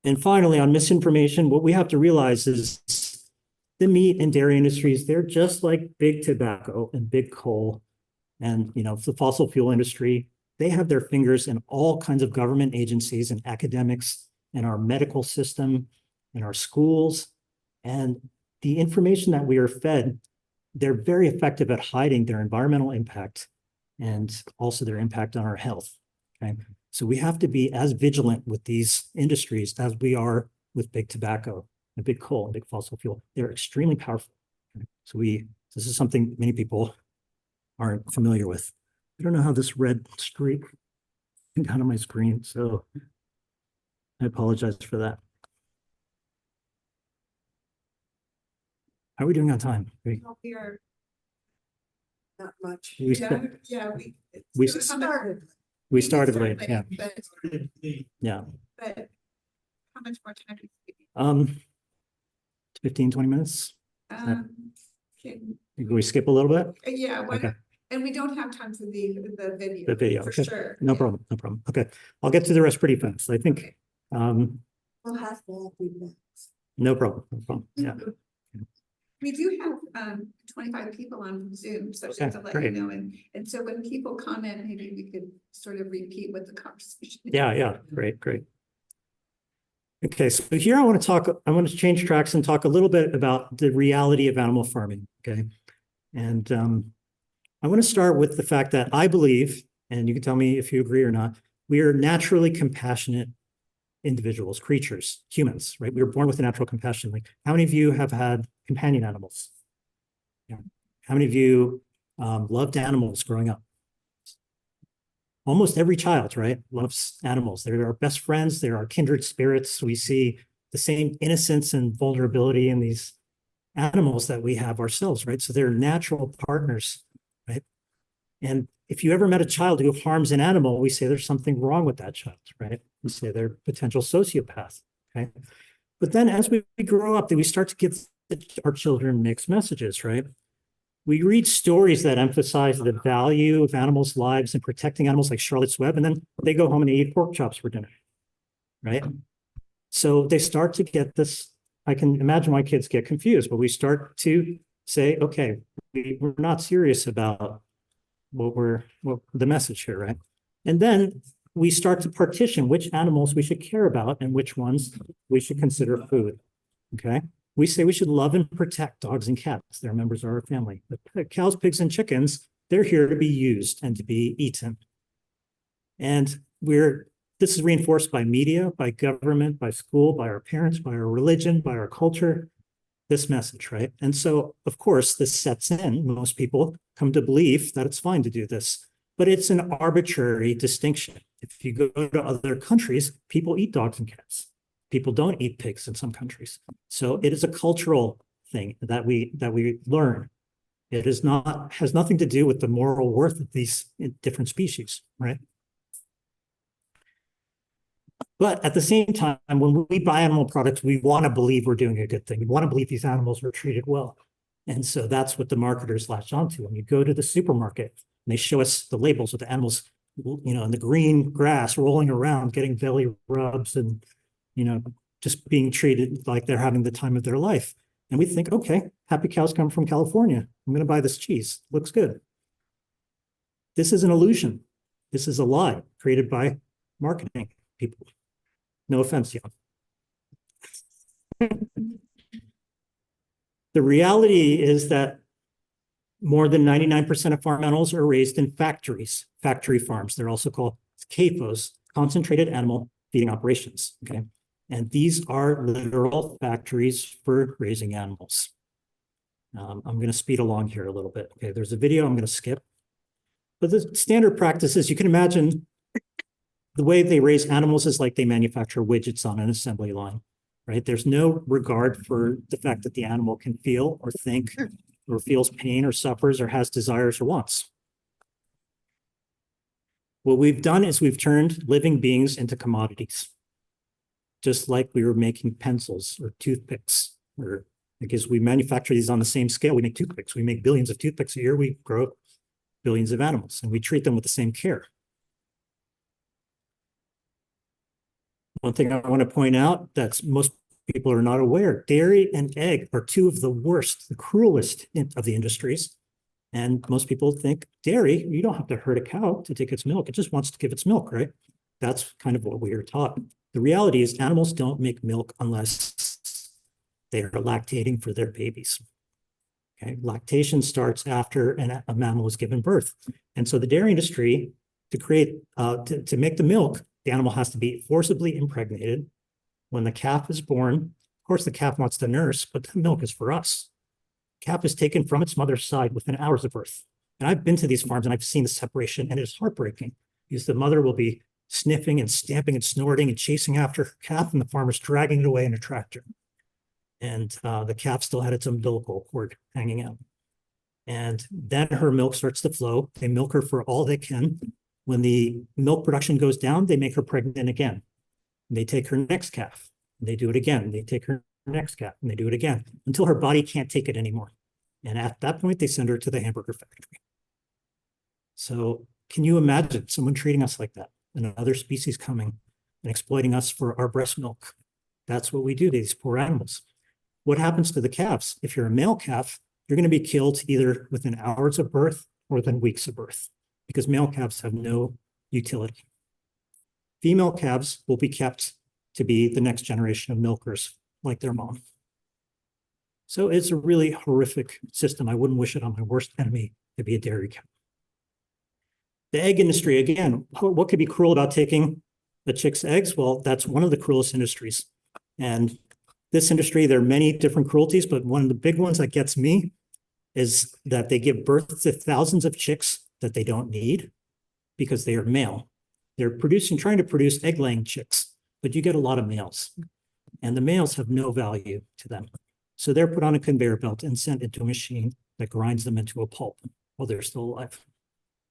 And finally, on misinformation, what we have to realize is the meat and dairy industries, they're just like big tobacco and big coal and, you know, the fossil fuel industry. They have their fingers in all kinds of government agencies and academics and our medical system and our schools. And the information that we are fed, they're very effective at hiding their environmental impact and also their impact on our health. Okay. So we have to be as vigilant with these industries as we are with big tobacco and big coal and big fossil fuel. They're extremely powerful. Okay. So this is something many people aren't familiar with. I don't know how this red streak went down on my screen, so I apologize for that. How are we doing on time? We are not much. We Yeah, st- yeah, we started. We started late, yeah. But, Yeah. but how much more time do you give? 15, 20 minutes. Can, Can we skip a little bit? yeah, Okay. and we don't have time for the video. The video, for okay. sure. No Yeah. problem, no problem. Okay, I'll get to the rest pretty fast. I think, Okay. We'll have to have feedbacks. no problem, no problem. Yeah, We do have 25 people on Zoom, so just to let you great. know, and so when people comment, maybe we could sort of repeat what the conversation is. yeah, great, great. Okay, so here I want to change tracks and talk a little bit about the reality of animal farming, okay? And I want to start with the fact that I believe, and you can tell me if you agree or not, we are naturally compassionate individuals, creatures, humans, right? We were born with a natural compassion. Like, how many of you have had companion animals? Yeah. How many of you loved animals growing up? Almost every child, right, loves animals. They're our best friends. They're our kindred spirits. We see the same innocence and vulnerability in these animals that we have ourselves, right? So they're natural partners, right? And if you ever met a child who harms an animal, we say there's something wrong with that child, right? We say they're potential sociopath, okay? But then as we grow up, we start to give our children mixed messages, right? We read stories that emphasize the value of animals' lives and protecting animals like Charlotte's Web, and then they go home and they eat pork chops for dinner, right? So they start to get this. I can imagine why kids get confused, but we start to say, okay, we're not serious about what the message here, right? And then we start to partition which animals we should care about and which ones we should consider food, okay? We say we should love and protect dogs and cats. They're members of our family. But cows, pigs, and chickens, they're here to be used and to be eaten. And this is reinforced by media, by government, by school, by our parents, by our religion, by our culture, this message, right? And so, of course, this sets in. Most people come to believe that it's fine to do this, but it's an arbitrary distinction. If you go to other countries, people eat dogs and cats. People don't eat pigs in some countries. So it is a cultural thing that we learn. It has nothing to do with the moral worth of these different species, right? But at the same time, when we buy animal products, we want to believe we're doing a good thing. We want to believe these animals were treated well. And so that's what the marketers latch onto. When you go to the supermarket and they show us the labels with the animals, you know, in the green grass rolling around, getting belly rubs and, you know, just being treated like they're having the time of their life. And we think, okay, happy cows come from California. I'm going to buy this cheese. Looks good. This is an illusion. This is a lie created by marketing people. No offense, Jan. The reality is that more than 99% of farm animals are raised in factories, factory farms. They're also called CAFOs, concentrated animal feeding operations, okay? And these are literal factories for raising animals. I'm going to speed along here a little bit. Okay, there's a video I'm going to skip. But the standard practices, you can imagine the way they raise animals is like they manufacture widgets on an assembly line, right? There's no regard for the fact that the animal can feel or think or feels pain or suffers or has desires or wants. What we've done is we've turned living beings into commodities. Just like we were making pencils or toothpicks, or because we manufacture these on the same scale, we make toothpicks. We make billions of toothpicks a year. We grow billions of animals, and we treat them with the same care. One thing I want to point out that most people are not aware, dairy and egg are two of the worst, the cruelest of the industries. And most people think dairy, you don't have to hurt a cow to take its milk. It just wants to give its milk, right? That's kind of what we are taught. The reality is animals don't make milk unless they are lactating for their babies. Okay, lactation starts after a mammal is given birth. And so the dairy industry, to make the milk, the animal has to be forcibly impregnated. When the calf is born, of course, the calf wants to nurse, but the milk is for us. Calf is taken from its mother's side within hours of birth. And I've been to these farms and I've seen the separation, and it is heartbreaking because the mother will be sniffing and stamping and snorting and chasing after her calf, and the farmer's dragging it away in a tractor. And the calf still had its umbilical cord hanging out. And then her milk starts to flow. They milk her for all they can. When the milk production goes down, they make her pregnant again. They take her next calf. They do it again. They take her next calf, and they do it again until her body can't take it anymore. And at that point, they send her to the hamburger factory. So can you imagine someone treating us like that, and another species coming and exploiting us for our breast milk? That's what we do to these poor animals. What happens to the calves? If you're a male calf, you're going to be killed either within hours of birth or within weeks of birth, because male calves have no utility. Female calves will be kept to be the next generation of milkers like their mom. So it's a really horrific system. I wouldn't wish it on my worst enemy to be a dairy cow. The egg industry, again, what could be cruel about taking the chick's eggs? Well, that's one of the cruelest industries. And this industry, there are many different cruelties, but one of the big ones that gets me is that they give birth to thousands of chicks that they don't need because they are male. They're trying to produce egg-laying chicks, but you get a lot of males, and the males have no value to them. So they're put on a conveyor belt and sent into a machine that grinds them into a pulp while they're still alive.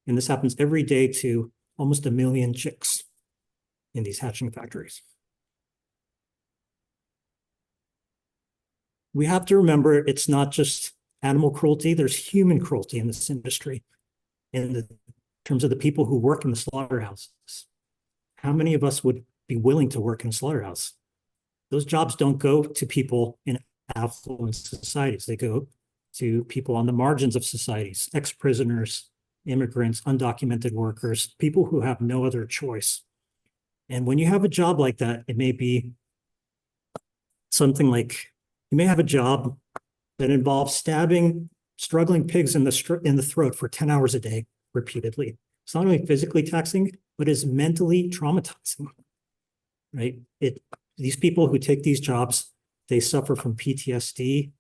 And this happens every day to almost 1 million chicks in these hatching factories. We have to remember it's not just animal cruelty, there's human cruelty in this industry in terms of the people who work in the slaughterhouses. How many of us would be willing to work in a slaughterhouse? Those jobs don't go to people in affluent societies. They go to people on the margins of societies, ex-prisoners, immigrants, undocumented workers, people who have no other choice. And when you have a job like that, it may be something like, you may have a job that involves stabbing struggling pigs in the throat for 10 hours a day repeatedly. It's not only physically taxing, but is mentally traumatizing, right? These people who take these jobs, they suffer from PTSD,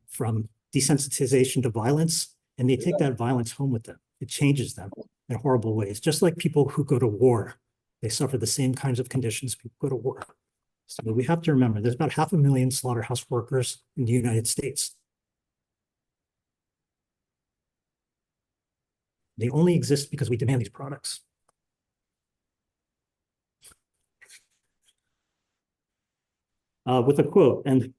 from desensitization to violence, and they take that violence home with them. It changes them in horrible ways. Just like people who go to war, they suffer the same kinds of conditions people go to war. So we have to remember there's about 500,000 slaughterhouse workers in the United States. They only exist because we demand these products. With a quote, and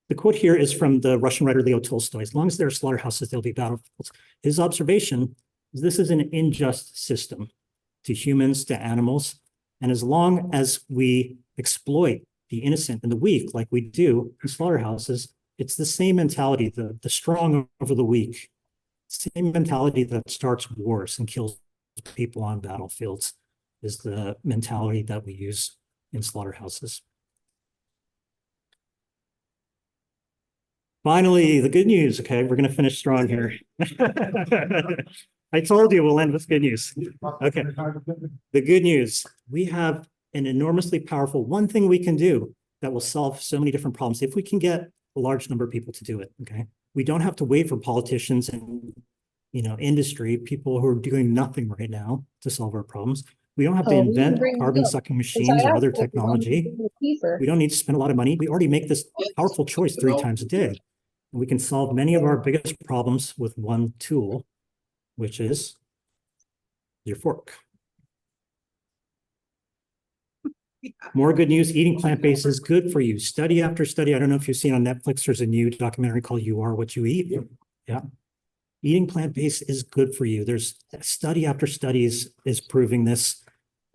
the quote here is from the Russian writer Leo Tolstoy. As long as there are slaughterhouses, there'll be battlefields. His observation is this is an unjust system to humans, to animals. And as long as we exploit the innocent and the weak, like we do in slaughterhouses, it's the same mentality, the strong over the weak, same mentality that starts wars and kills people on battlefields is the mentality that we use in slaughterhouses. Finally, the good news. Okay, we're going to finish strong here. I told you we'll end with good news. Okay, the good news. We have an enormously powerful one thing we can do that will solve so many different problems if we can get a large number of people to do it. Okay, we don't have to wait for politicians and industry, people who are doing nothing right now to solve our problems. We don't have to invent carbon-sucking machines or other technology. We don't need to spend a lot of money. We already make this powerful choice 3 times a day. And we can solve many of our biggest problems with one tool, which is your fork. More good news, eating plant-based is good for you. Study after study. I don't know if you've seen on Netflix, there's a new documentary called You Are What You Eat. Yeah. Eating plant-based is good for you. There's study after study is proving this.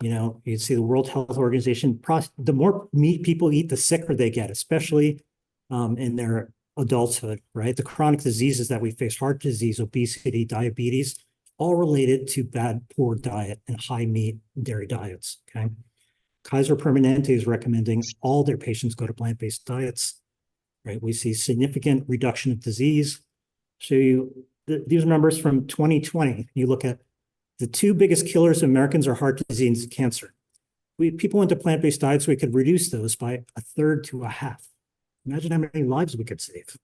You know, you see the World Health Organization, the more meat people eat, the sicker they get, especially in their adulthood, right? The chronic diseases that we face, heart disease, obesity, diabetes, all related to bad, poor diet and high meat and dairy diets, okay? Kaiser Permanente is recommending all their patients go to plant-based diets, right? We see significant reduction of disease. Show you these are numbers from 2020. You look at the two biggest killers of Americans are heart disease and cancer. People went to plant-based diets, so we could reduce those by a third to a half. Imagine how many lives we could save.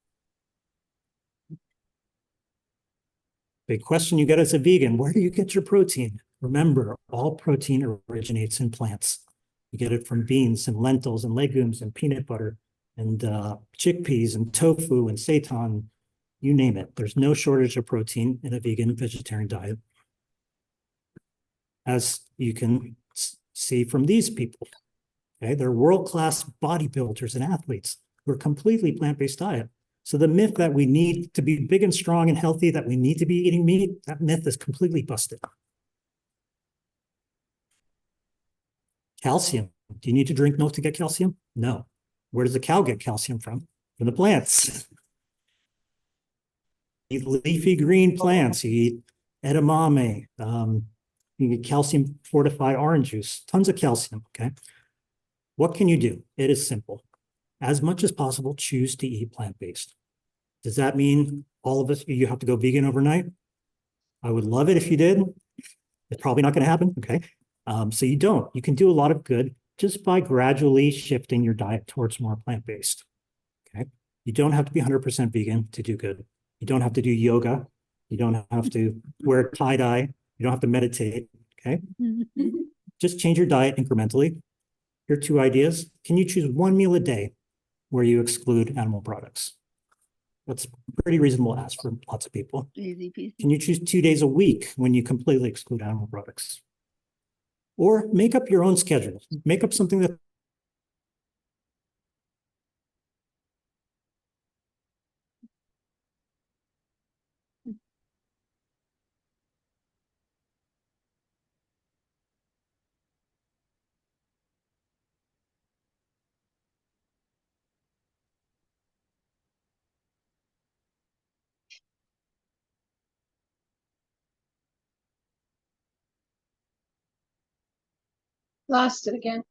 Big question you get as a vegan, where do you get your protein? Remember, all protein originates in plants. You get it from beans and lentils and legumes and peanut butter and chickpeas and tofu and seitan, you name it. There's no shortage of protein in a vegan vegetarian diet. As you can see from these people, okay? They're world-class bodybuilders and athletes who are completely plant-based diet. So the myth that we need to be big and strong and healthy, that we need to be eating meat, that myth is completely busted. Calcium. Do you need to drink milk to get calcium? No. Where does the cow get calcium from? From the plants. You eat leafy green plants. You eat edamame. You get calcium fortified orange juice. Tons of calcium, okay? What can you do? It is simple. As much as possible, choose to eat plant-based. Does that mean all of us, you have to go vegan overnight? I would love it if you did. It's probably not going to happen, okay? So you don't. You can do a lot of good just by gradually shifting your diet towards more plant-based, okay? You don't have to be 100% vegan to do good. You don't have to do yoga. You don't have to wear tie-dye. You don't have to meditate, okay? Just change your diet incrementally. Here are two ideas. Can you choose one meal a day where you exclude animal products? That's a pretty reasonable ask for lots of people. Easy peasy. Can you choose 2 days a week when you completely exclude animal products? Or make up your own schedule. Make up something that Lost it again.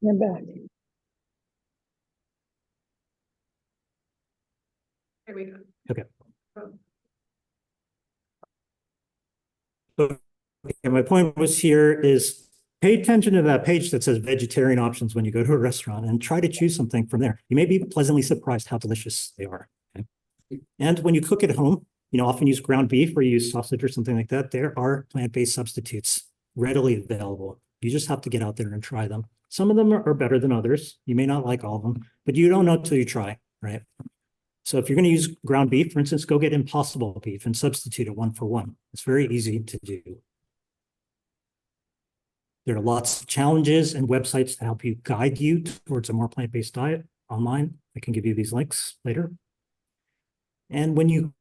You're back. Here we go. Okay. Oh. Okay, my point was here is pay attention to that page that says vegetarian options when you go to a restaurant and try to choose something from there. You may be pleasantly surprised how delicious they are. Okay? And when you cook at home, you know, often use ground beef or you use sausage or something like that. There are plant-based substitutes readily available. You just have to get out there and try them. Some of them are better than others. You may not like all of them, but you don't know until you try, right? So if you're going to use ground beef, for instance, go get Impossible beef and substitute it 1 for 1. It's very easy to do. There are lots of challenges and websites to help you guide you towards a more plant-based diet online. I can give you these links later. And when you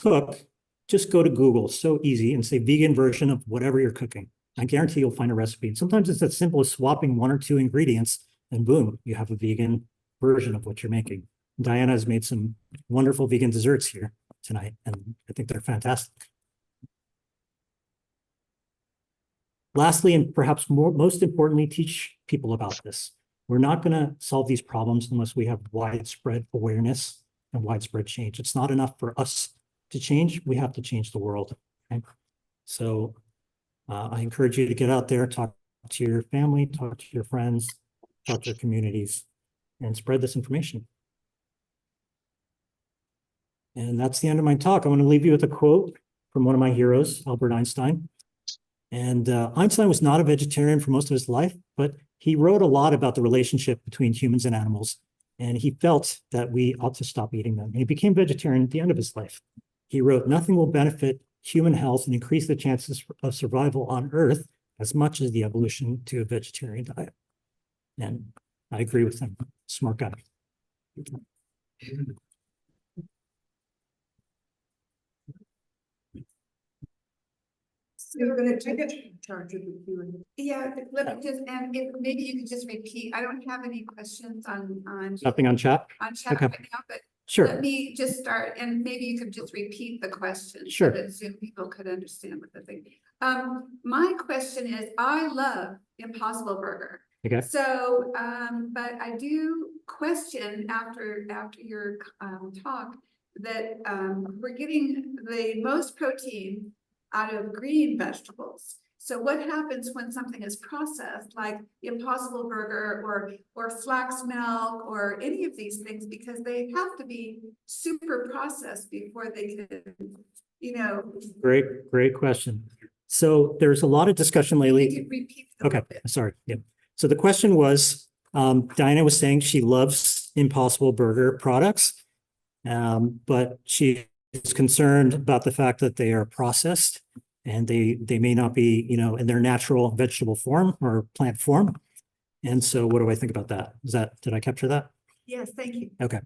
cook, just go to Google, so easy, and say vegan version of whatever you're cooking. I guarantee you'll find a recipe. And sometimes it's as simple as swapping 1 or 2 ingredients and boom, you have a vegan version of what you're making. Diana has made some wonderful vegan desserts here tonight, and I think they're fantastic. Lastly, and perhaps most importantly, teach people about this. We're not going to solve these problems unless we have widespread awareness and widespread change. It's not enough for us to change. We have to change the world. Okay? So I encourage you to get out there, talk to your family, talk to your friends, talk to your communities, and spread this information. And that's the end of my talk. I want to leave you with a quote from one of my heroes, Albert Einstein. And Einstein was not a vegetarian for most of his life, but he wrote a lot about the relationship between humans and animals. And he felt that we ought to stop eating them. And he became vegetarian at the end of his life. He wrote, "Nothing will benefit human health and increase the chances of survival on Earth as much as the evolution to a vegetarian diet." And I agree with him. Smart guy. So you're gonna take it? Charge of the Q&A. Yeah, let me just, and if maybe you could just repeat, I don't have any questions on Nothing on chat? chat Okay. right now, but Sure. let me just start, and maybe you could just repeat the question. Sure. So that Zoom people could understand what the thing. My question is, I love Impossible Burger. Okay. So, but I do question after your talk that we're getting the most protein out of green vegetables. So what happens when something is processed, like Impossible Burger or flax milk or any of these things, because they have to be super processed before they can, you know. Great question. So there's a lot of discussion You lately. could repeat a Okay, little bit. sorry. Yeah. So the question was, Diana was saying she loves Impossible Burger products, but she is concerned about the fact that they are processed and they may not be, you know, in their natural vegetable form or plant form. And so what do I think about that? Did I capture that? Yes, thank you. Okay.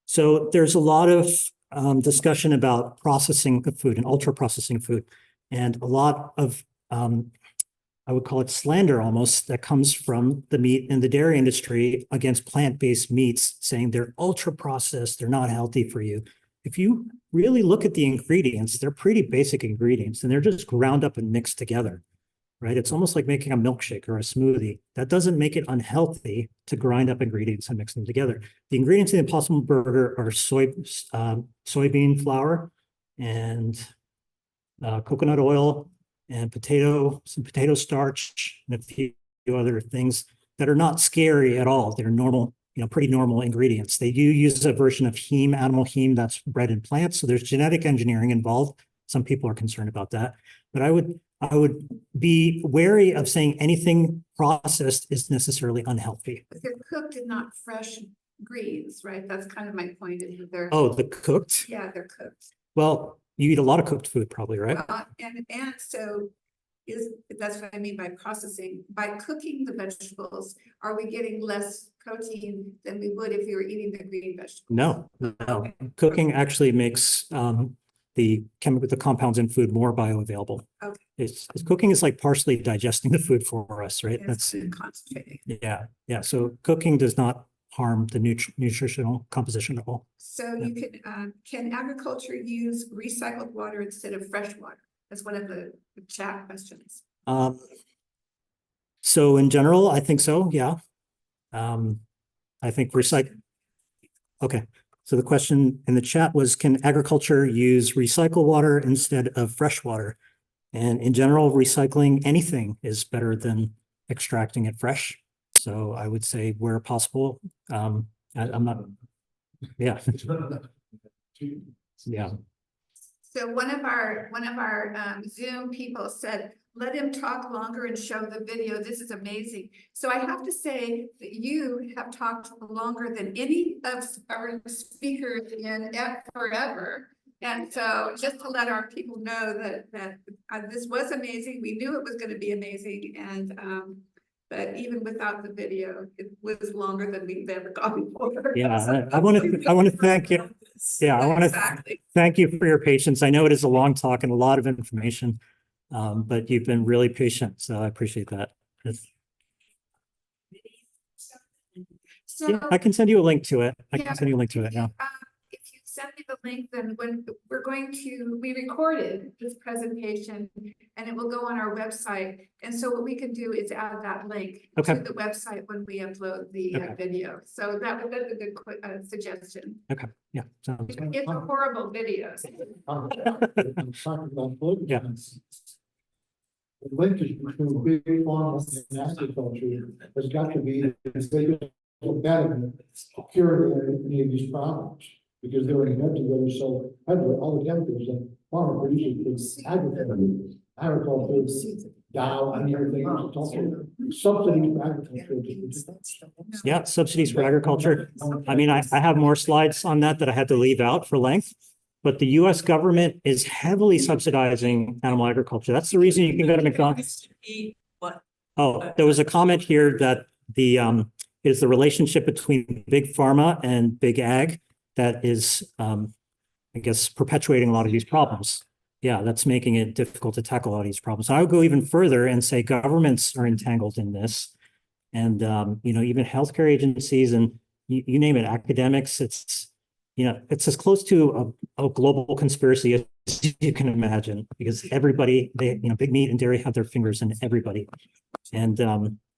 So there's a lot of discussion about processing of food and ultra processing food, and a lot of I would call it slander almost that comes from the meat and the dairy industry against plant-based meats, saying they're ultra processed, they're not healthy for you. If you really look at the ingredients, they're pretty basic ingredients and they're just ground up and mixed together, right? It's almost like making a milkshake or a smoothie. That doesn't make it unhealthy to grind up ingredients and mix them together. The ingredients in the Impossible Burger are soybean flour and coconut oil and some potato starch and a few other things that are not scary at all. They're normal, you know, pretty normal ingredients. They do use a version of heme, animal heme that's bred in plants. So there's genetic engineering involved. Some people are concerned about that, but I would be wary of saying anything processed is necessarily unhealthy. But they're cooked and not fresh greens, right? That's kind of my point. Is that they're, Oh, the cooked? yeah, they're cooked. Well, you eat a lot of cooked food probably, right? And so that's what I mean by processing. By cooking the vegetables, are we getting less protein than we would if we were eating the green vegetables? No. Okay. Cooking actually makes the compounds in food more bioavailable. Okay. It's cooking is like partially digesting the food for us, right? It's concentrating. Yeah. So cooking does not harm the nutritional composition at all. So you can agriculture use recycled water instead of fresh water? That's one of the chat questions. So in general, I think so. Yeah. I think Okay. So the question in the chat was, can agriculture use recycled water instead of fresh water? And in general, recycling anything is better than extracting it fresh. So I would say where possible, I'm not, yeah. Yeah. So one of our Zoom people said, let him talk longer and show the video. This is amazing. So I have to say that you have talked longer than any of our speakers in forever. And so just to let our people know that this was amazing. We knew it was going to be amazing. And but even without the video, it was longer than we've ever gone before. Yeah, I want to thank you. Yeah, I want to thank you for your patience. I know it is a long talk and a lot of information, but you've been really patient, so I appreciate that. So Yeah, I can send you a link to it. I yeah, can send you a link to it. Yeah. If you send me the link, then when we recorded this presentation and it will go on our website. And so what we can do is add that link Okay. to the website when we upload the Okay. video. So that's a good suggestion. Okay, yeah, sounds good. It's a horrible videos. Yeah. The linkage between big farm and agriculture has got to be the biggest better cure any of these problems. Because they're invented together so heavily, all the chemicals that farmer produces is agriculture, Dow, and everything else. It's also subsidies for agriculture. Yeah, subsidies for agriculture. I mean, I have more slides on that I had to leave out for length. But the US government is heavily subsidizing animal agriculture. That's the reason you can go to McDonald's. Oh, there was a comment here that is the relationship between big pharma and big ag that is, I guess, perpetuating a lot of these problems. Yeah, that's making it difficult to tackle a lot of these problems. I would go even further and say governments are entangled in this. And, even healthcare agencies and you name it, academics, it's as close to a global conspiracy as you can imagine, because everybody, big meat and dairy have their fingers in everybody. And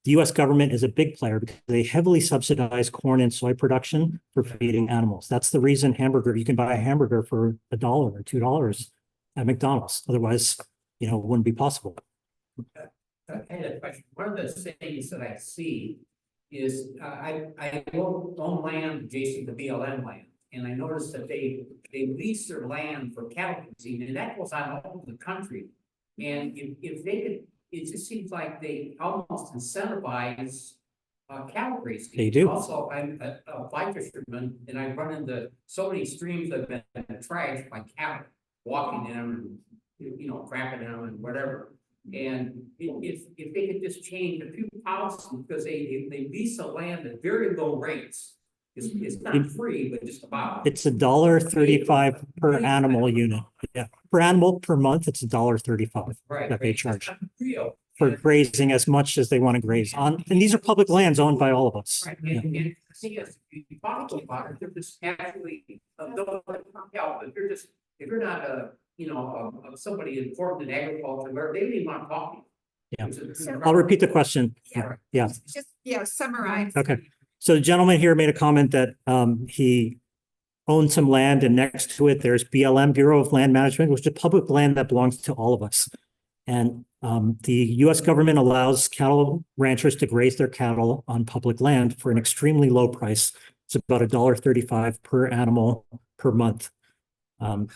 the US government is a big player because they heavily subsidize corn and soy production for feeding animals. That's the reason you can buy a hamburger for $1 or $2 at McDonald's. Otherwise, it wouldn't be possible. I had a question. One of the things that I see is I own land adjacent to BLM land. And I noticed that they lease their land for cattle grazing, and that goes on all over the country. And if they could, it just seems like they almost incentivize cattle grazing. They do. Also, I'm a fly fisherman, and I run into so many streams that have been trashed by cattle, walking in them, and crapping in them and whatever. And if they could just change a few policies, because they lease the land at very low rates. It's not free, but just about. It's $1.35 per animal unit. Yeah, per animal per month, it's $1.35 Right, that they right. charge That's not real. for And- grazing as much as they want to graze on. And these are public lands owned by all of us. Right, Yeah. and see, if you talk about it, they're just casually, but if you're not somebody informed in agriculture, where they don't even want to talk to you. Yeah. It's I'll repeat the question. Yeah. Just summarize. Okay. So the gentleman here made a comment that he owned some land, and next to it, there's BLM, Bureau of Land Management, which is public land that belongs to all of us. And the US government allows cattle ranchers to graze their cattle on public land for an extremely low price. It's about $1.35 per animal per month. And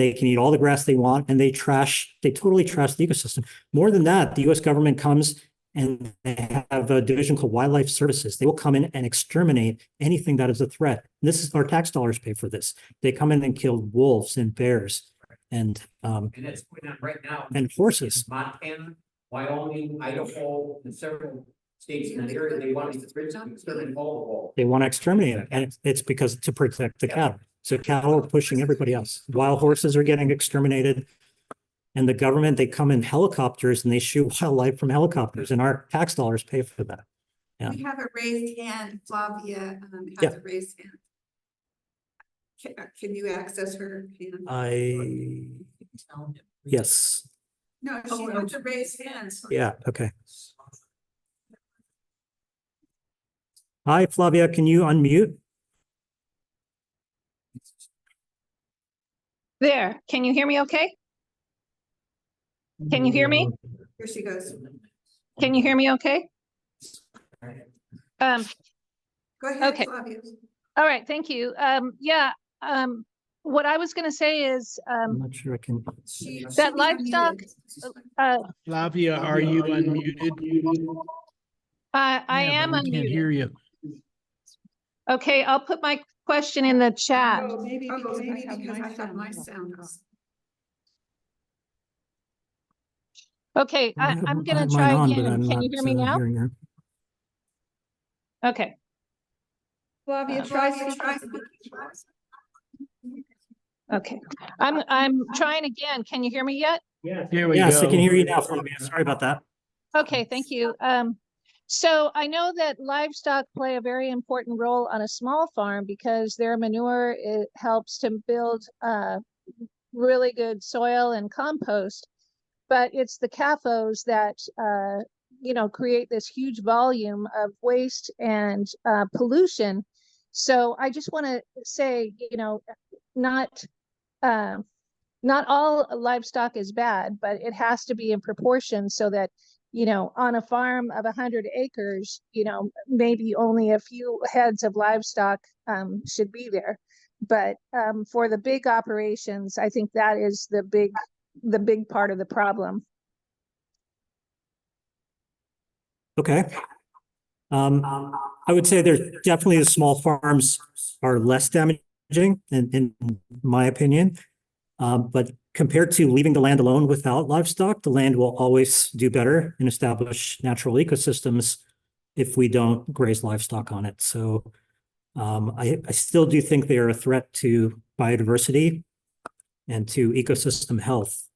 they can eat all the grass they want, and they totally trash the ecosystem. More than that, the US government comes and they have a division called Wildlife Services. They will come in and exterminate anything that is a threat. This is our tax dollars pay for this. They come in and kill wolves and bears and that's going on right now. and horses. Montana, Wyoming, Idaho, and several states in the area, they want to exterminate all They want to exterminate it, and it's because to protect the cattle. So cattle are pushing everybody else. Wild horses are getting exterminated. And the government, they come in helicopters and they shoot wildlife from helicopters, and our tax dollars pay for that. Yeah. We have a raised hand. Flavia Yeah. has a raised hand. Can you access her hand? Yes. No, she has a raised hand. Yeah. Okay. Hi, Flavia. Can you unmute? There, can you hear me okay? Can you hear me? Here she goes. Can you hear me okay? Go ahead, Okay. Flavia. All right, thank you. What I was gonna say is, I'm not sure I can. that livestock, Flavia, are you unmuted? I Yeah, am but we can't hear unmuted. you. Okay, I'll put my question in the chat. Maybe because I have my sound off. Okay, I have I'm gonna mine try on, but again. I'm Can you not, hear me now? hearing her. Okay. Flavia, try. Okay, I'm trying again. Can you hear me yet? Here we Yes, I go. can hear you now, Flavia. Sorry about that. Okay, thank you. So I know that livestock play a very important role on a small farm because their manure, it helps to build really good soil and compost. But it's the CAFOs that create this huge volume of waste and pollution. So I just want to say, not not all livestock is bad, but it has to be in proportion so that, on a farm of 100 acres, maybe only a few heads of livestock should be there. But for the big operations, I think that is the big part of the problem. Okay. I would say there's definitely the small farms are less damaging in my opinion. But compared to leaving the land alone without livestock, the land will always do better and establish natural ecosystems if we don't graze livestock on it. So I still do think they are a threat to biodiversity and to ecosystem health,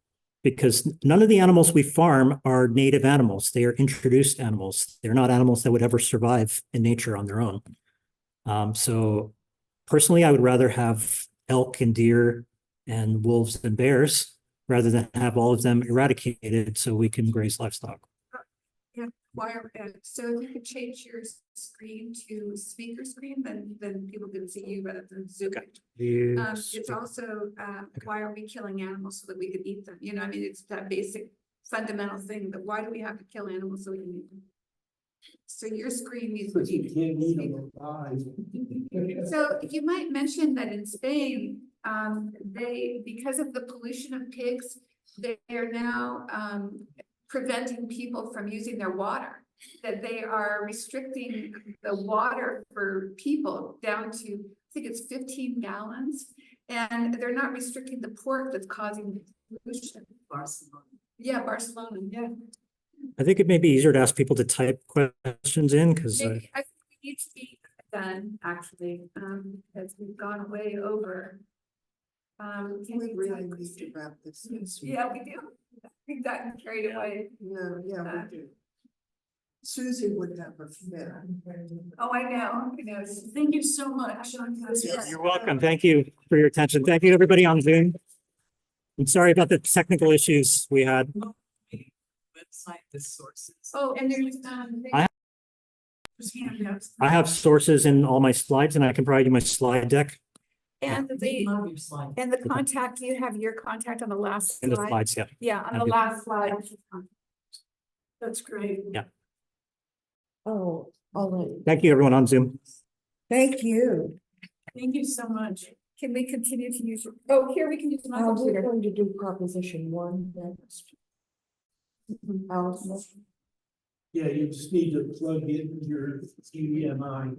because none of the animals we farm are native animals. They are introduced animals. They're not animals that would ever survive in nature on their own. So personally, I would rather have elk and deer and wolves and bears rather than have all of them eradicated so we can graze livestock. So if you could change your screen to speaker screen, then people can see you rather than Zoom. It's also, why are we killing animals so that we can eat them? I mean, it's that basic fundamental thing, that why do we have to kill animals so we can eat them? So your screen needs to Because you be. can't eat them alive. So you might mention that in Spain, because of the pollution of pigs, they are now preventing people from using their water. That they are restricting the water for people down to, I think it's 15 gallons. And they're not restricting the pork that's causing pollution. Barcelona. Yeah, Barcelona, yeah. I think it may be easier to ask people to type questions in because I think it needs to be done, actually, as we've gone way over. We really need to wrap this. Yeah, we do. We've gotten carried away. No, yeah, we do. Susie would have a fit. Oh, I know. Thank you so much. you're welcome. Thank you for your attention. Thank you, everybody on Zoom. I'm sorry about the technical issues we had. Website with sources. Oh, and there's, I have sources in all my slides and I can provide you my slide deck and Love your slide. and the contact, you have your contact on the last in the slide? slides. Yeah. Yeah, on I the do. last slide. That's great. Yeah. Oh, all right. Thank you, everyone on Zoom. Thank you. Thank you so much. Can we continue to use your, oh, here we can use my We're computer. going to do proposition 1 next. Allison. Yeah, you just need to plug in your HDMI.